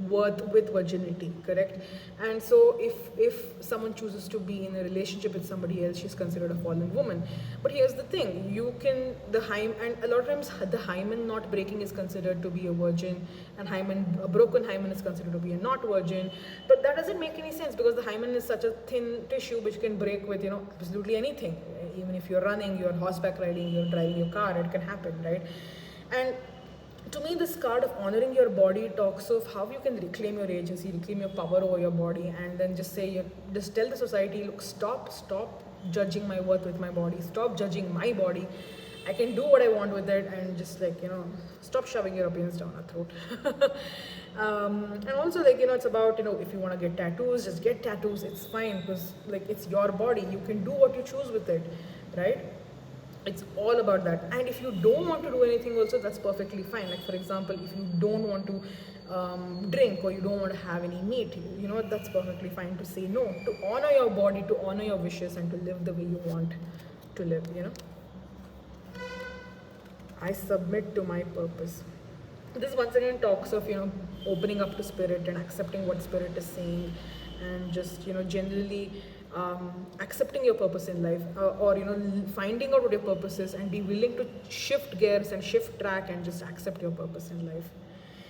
worth with virginity, correct? And so if someone chooses to be in a relationship with somebody else, she's considered a fallen woman. But here's the thing, and a lot of times the hymen not breaking is considered to be a virgin, and a broken hymen is considered to be a not virgin. But that doesn't make any sense, because the hymen is such a thin tissue which can break with absolutely anything. Even if you're running, you're horseback riding, you're driving your car, it can happen, right? And to me, this card of honoring your body talks of how you can reclaim your agency, reclaim your power over your body, and then just tell the society, look, stop judging my worth with my body, stop judging my body. I can do what I want with it, and just stop shoving your opinions down our throat. And also it's about, if you want to get tattoos, just get tattoos. It's fine, because it's your body. You can do what you choose with it, right? It's all about that. And if you don't want to do anything also, that's perfectly fine. Like for example, if you don't want to drink, or you don't want to have any meat, that's perfectly fine to say no, to honor your body, to honor your wishes, and to live the way you want to live. I submit to my purpose. This once again talks of opening up to spirit and accepting what spirit is saying, and just generally accepting your purpose in life, or finding out what your purpose is, and be willing to shift gears and shift track and just accept your purpose in life.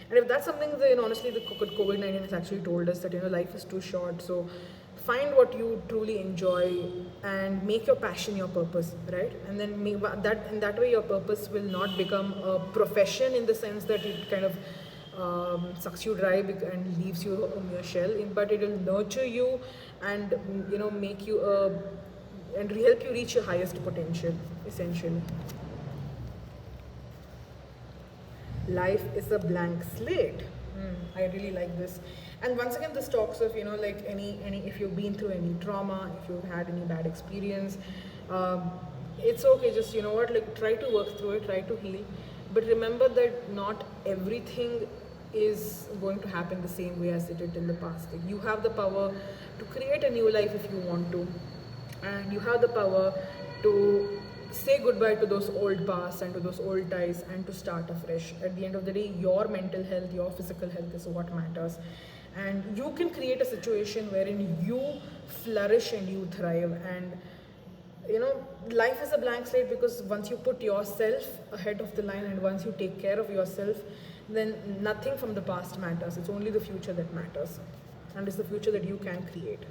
And if that's something that honestly the COVID-19 has actually told us, that life is too short, so find what you truly enjoy and make your passion your purpose, right? And then in that way your purpose will not become a profession, in the sense that it kind of sucks you dry and leaves you in your shell, but it will nurture you and make you and help you reach your highest potential, essentially. Life is a blank slate. I really like this. And once again, this talks of like any if you've been through any trauma, if you've had any bad experience, it's okay. Just try to work through it, try to heal, but remember that not everything is going to happen the same way as it did in the past. Like, you have the power to create a new life if you want to, and you have the power to say goodbye to those old past and to those old ties, and to start afresh. At the end of the day, your mental health, your physical health is what matters, and you can create a situation wherein you flourish and you thrive. And life is a blank slate, because once you put yourself ahead of the line, and once you take care of yourself, then nothing from the past matters. It's only the future that matters, and it's the future that you can create.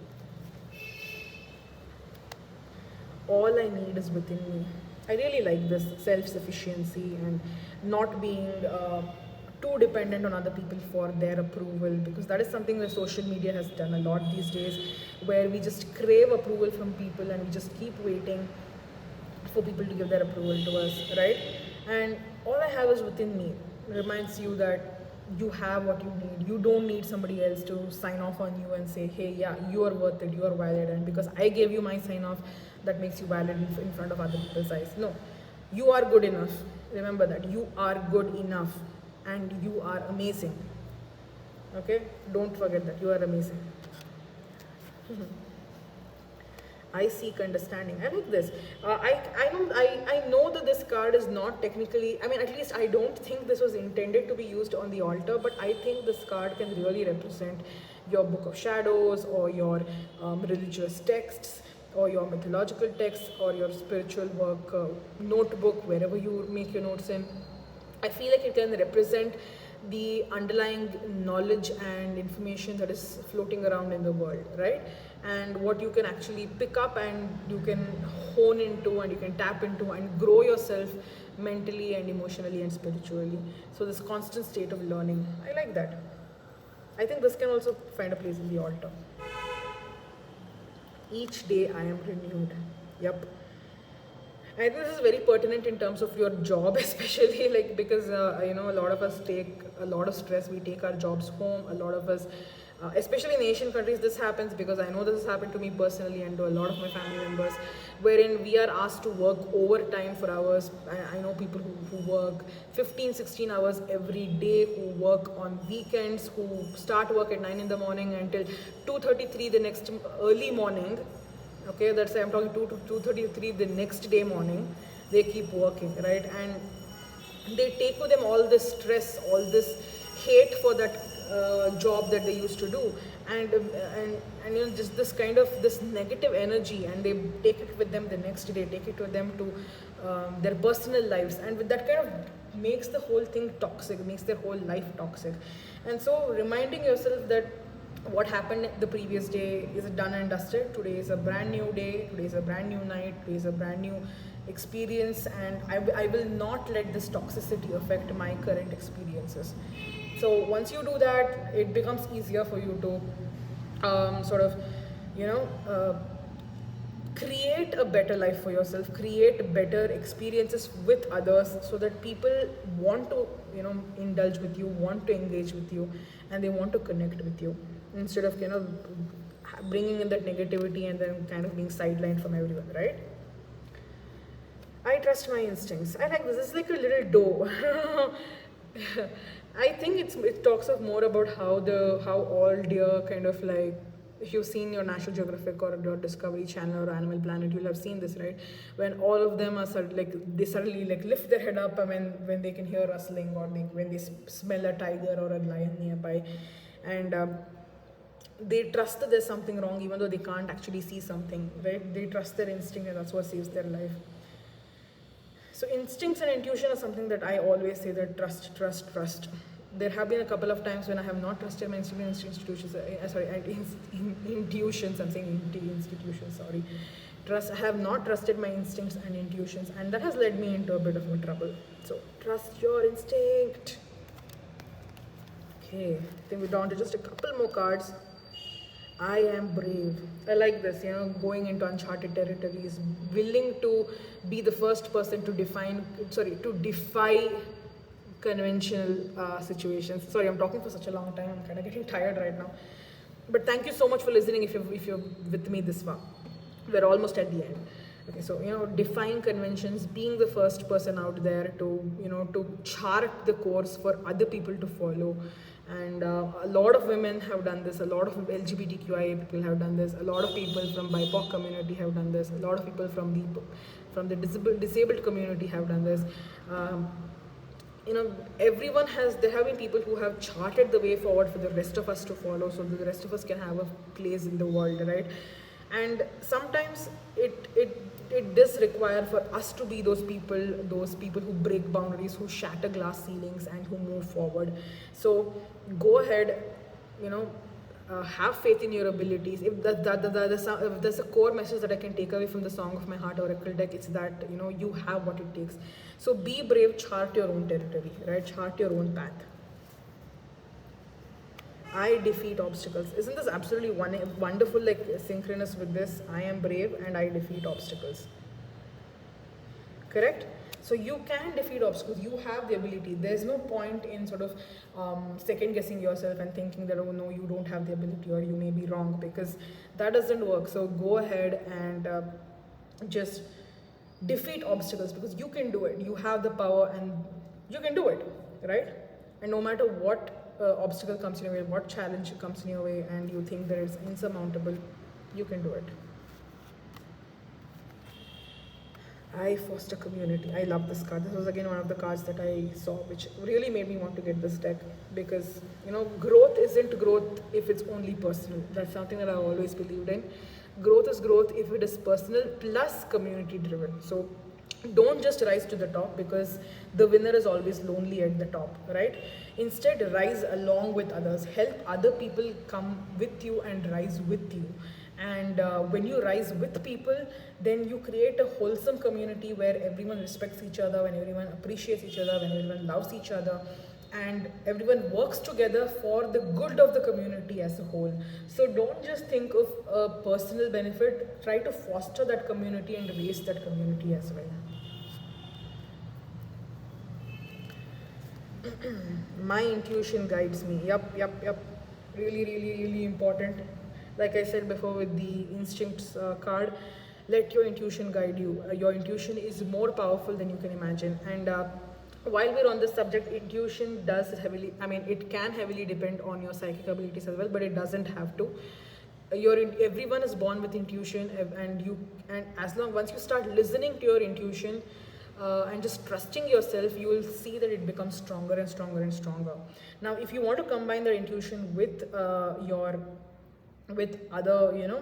All I need is within me. I really like this self-sufficiency and not being too dependent on other people for their approval, because that is something that social media has done a lot these days, where we just crave approval from people and we just keep waiting. for people to give their approval to us, right? And all I have is within me. Reminds you that you have what you need. You don't need somebody else to sign off on you and say, hey, yeah, you are worth it, you are valid. And because I gave you my sign off, that makes you valid in front of other people's eyes. No, you are good enough. Remember that. You are good enough and you are amazing. Okay? Don't forget that. You are amazing. I seek understanding. I like this. I know that this card is not technically, I mean, at least I don't think this was intended to be used on the altar, but I think this card can really represent your book of shadows or your religious texts or your mythological texts or your spiritual work notebook, wherever you make your notes in. I feel like it can represent the underlying knowledge and information that is floating around in the world, right? And what you can actually pick up and you can hone into and you can tap into and grow yourself mentally and emotionally and spiritually. So this constant state of learning, I like that. I think this can also find a place in the altar. Each day I am renewed. Yep. I think this is very pertinent in terms of your job, especially like because a lot of us take a lot of stress. We take our jobs home. A lot of us, especially in Asian countries, this happens because I know this has happened to me personally and to a lot of my family members, wherein we are asked to work overtime for hours. I know people who work 15, 16 hours every day, who work on weekends, who start work at 9 in the morning until 2:33 the next early morning. Okay, that's I'm talking 2 to 2:33 the next day morning. They keep working, right? And they take with them all this stress, all this hate for that job that they used to do, and just this kind of this negative energy, and they take it with them the next day, take it with them to their personal lives, and with that kind of makes the whole thing toxic, makes their whole life toxic. And so reminding yourself that what happened the previous day is done and dusted. Today is a brand new day, today is a brand new night, today is a brand new experience, and I will not let this toxicity affect my current experiences. So once you do that, it becomes easier for you to create a better life for yourself, create better experiences with others, so that people want to indulge with you, want to engage with you, and they want to connect with you, instead of bringing in that negativity and then kind of being sidelined from everyone, right? I trust my instincts. I like this. It's like a little doe. I think it talks of more about how all deer kind of like, if you've seen your National Geographic or your Discovery Channel or Animal Planet, you'll have seen this, right? When all of them are they suddenly like lift their head up when they can hear rustling, or when they smell a tiger or a lion nearby, and they trust that there's something wrong even though they can't actually see something, right? They trust their instinct, and that's what saves their life. So instincts and intuition are something that I always say that trust. There have been a couple of times when I have not trusted my intuitions. Intuitions. I'm saying institutions. Sorry. I have not trusted my instincts and intuitions, and that has led me into a bit of a trouble. So trust your instinct. Okay, I think we're down to just a couple more cards. I am brave. I like this, going into uncharted territories, willing to be the first person to defy conventional situations. Sorry, I'm talking for such a long time. I'm kind of getting tired right now. But thank you so much for listening. If you're with me this far, we're almost at the end. Okay, so defying conventions, being the first person out there to chart the course for other people to follow. And a lot of women have done this, a lot of LGBTQIA people have done this, a lot of people from BIPOC community have done this, a lot of people from the disabled community have done this. There have been people who have charted the way forward for the rest of us to follow, so that the rest of us can have a place in the world, right? And sometimes it does require for us to be those people who break boundaries, who shatter glass ceilings, and who move forward. So go ahead, have faith in your abilities. If there's a core message that I can take away from the Song of My Heart Oracle deck, it's that you have what it takes. So be brave, chart your own territory, right? Chart your own path. I defeat obstacles. Isn't this absolutely wonderful, like synchronous with this? I am brave and I defeat obstacles. correct? So you can defeat obstacles. You have the ability. There's no point in sort of second guessing yourself and thinking that, oh no, you don't have the ability or you may be wrong, because that doesn't work. So go ahead and just defeat obstacles, because you can do it. You have the power and you can do it, right? And no matter what obstacle comes in your way, what challenge comes in your way, and you think that it's insurmountable, you can do it. I foster community. I love this card. This was again one of the cards that I saw, which really made me want to get this deck, because growth isn't growth if it's only personal. That's something that I've always believed in. Growth is growth if it is personal plus community driven. So don't just rise to the top, because the winner is always lonely at the top, right? Instead, rise along with others. Help other people come with you and rise with you. And when you rise with people, then you create a wholesome community where everyone respects each other, when everyone appreciates each other, when everyone loves each other, and everyone works together for the good of the community as a whole. So don't just think of a personal benefit, try to foster that community and raise that community as well. My intuition guides me. Yup. Really, really, really important. Like I said before with the instincts card, let your intuition guide you. Your intuition is more powerful than you can imagine. And while we're on this subject, intuition does heavily, it can heavily depend on your psychic abilities as well, but it doesn't have to. Everyone is born with intuition, and as long once you start listening to your intuition and just trusting yourself, you will see that it becomes stronger and stronger and stronger. Now, if you want to combine the intuition with other,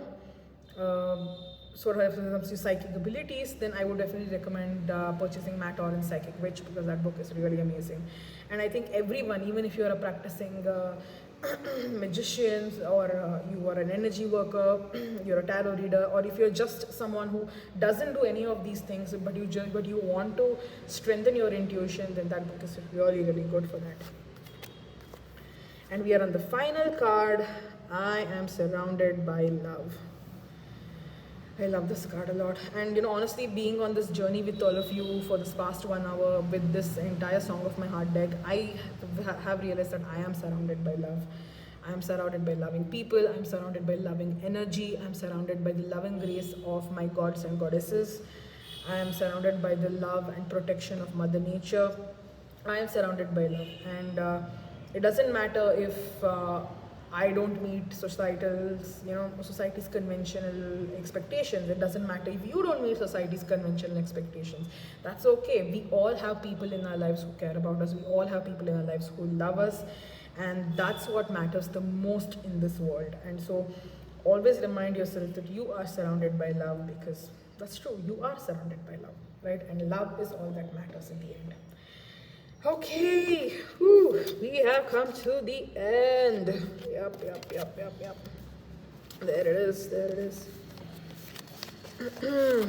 sort of psychic abilities, then I would definitely recommend purchasing Matt Oren's Psychic Witch, because that book is really amazing. And I think everyone, even if you're a practicing magician, or you are an energy worker, you're a tarot reader, or if you're just someone who doesn't do any of these things, but you want to strengthen your intuition, then that book is really, really good for that. And we are on the final card. I am surrounded by love. I love this card a lot. And honestly, being on this journey with all of you for this past 1 hour with this entire Song of My Heart deck, I have realized that I am surrounded by love. I am surrounded by loving people. I'm surrounded by loving energy. I'm surrounded by the loving grace of my gods and goddesses. I am surrounded by the love and protection of Mother Nature. I am surrounded by love. And it doesn't matter if I don't meet society's conventional expectations. It doesn't matter if you don't meet society's conventional expectations. That's okay. We all have people in our lives who care about us. We all have people in our lives who love us. And that's what matters the most in this world. And so always remind yourself that you are surrounded by love, because that's true. You are surrounded by love, right? And love is all that matters in the end. Okay, we have come to the end. Yep. There it is.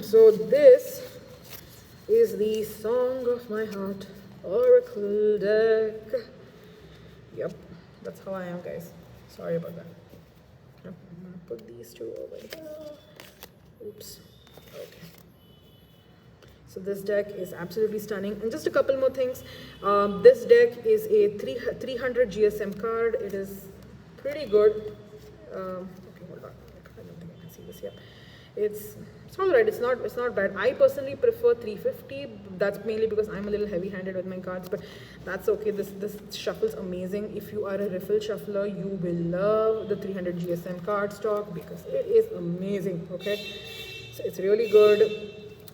So this is the Song of My Heart Oracle deck. Yep, that's how I am, guys. Sorry about that. I'm gonna put these two over here. Oops. Okay. So this deck is absolutely stunning. And just a couple more things. This deck is a 300 GSM card. It is pretty good. Okay, hold on. I don't think I can see this yet. It's alright. It's not bad. I personally prefer 350. That's mainly because I'm a little heavy-handed with my cards, but that's okay. This shuffles amazing. If you are a riffle shuffler, you will love the 300 GSM card stock, because it is amazing. Okay, so it's really good.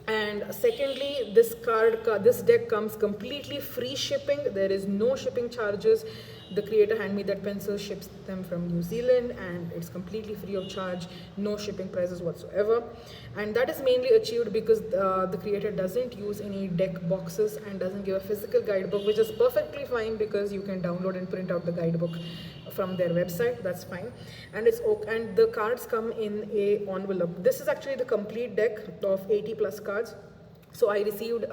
And secondly, this deck comes completely free shipping. There is no shipping charges. The creator handed me that pencil, ships them from New Zealand, and it's completely free of charge, no shipping prices whatsoever. And that is mainly achieved because the creator doesn't use any deck boxes and doesn't give a physical guidebook, which is perfectly fine, because you can download and print out the guidebook from their website. That's fine. And and the cards come in a envelope. This is actually the complete deck of 80 plus cards. So I received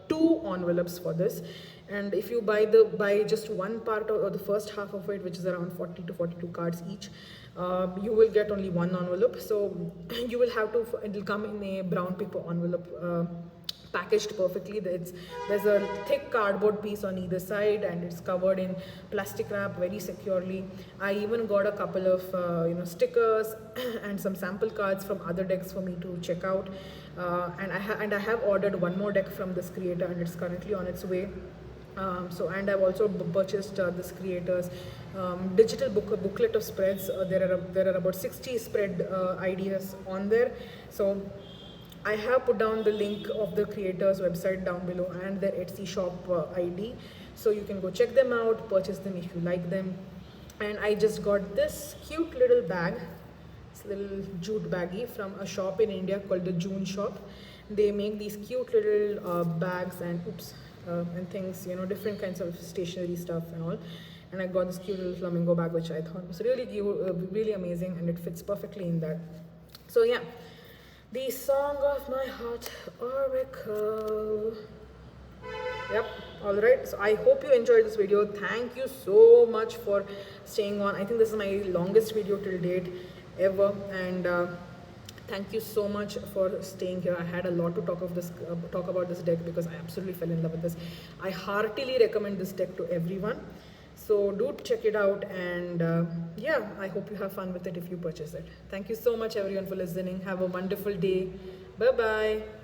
2 envelopes for this. And if you buy just one part or the first half of it, which is around 40 to 42 cards each, you will get only 1 envelope. So you will have to, it will come in a brown paper envelope packaged perfectly. There's a thick cardboard piece on either side, and it's covered in plastic wrap very securely. I even got a couple of stickers and some sample cards from other decks for me to check out. And I have ordered one more deck from this creator, and it's currently on its way. And I've also purchased this creator's digital booklet of spreads. There are about 60 spread ideas on there. So I have put down the link of the creator's website down below and their Etsy shop ID, so you can go check them out, purchase them if you like them. And I just got this cute little bag, this little jute baggie from a shop in India called the June Shop. They make these cute little bags and and things, different kinds of stationery stuff and all. And I got this cute little flamingo bag, which I thought was really cute, really amazing, and it fits perfectly in that. So yeah, the song of my heart, Oracle. Yep, alright, so I hope you enjoyed this video. Thank you so much for staying on. I think this is my longest video till date ever, and thank you so much for staying here. I had a lot to talk about this deck because I absolutely fell in love with this. I heartily recommend this deck to everyone. So do check it out, and yeah, I hope you have fun with it if you purchase it. Thank you so much everyone for listening. Have a wonderful day. Bye bye.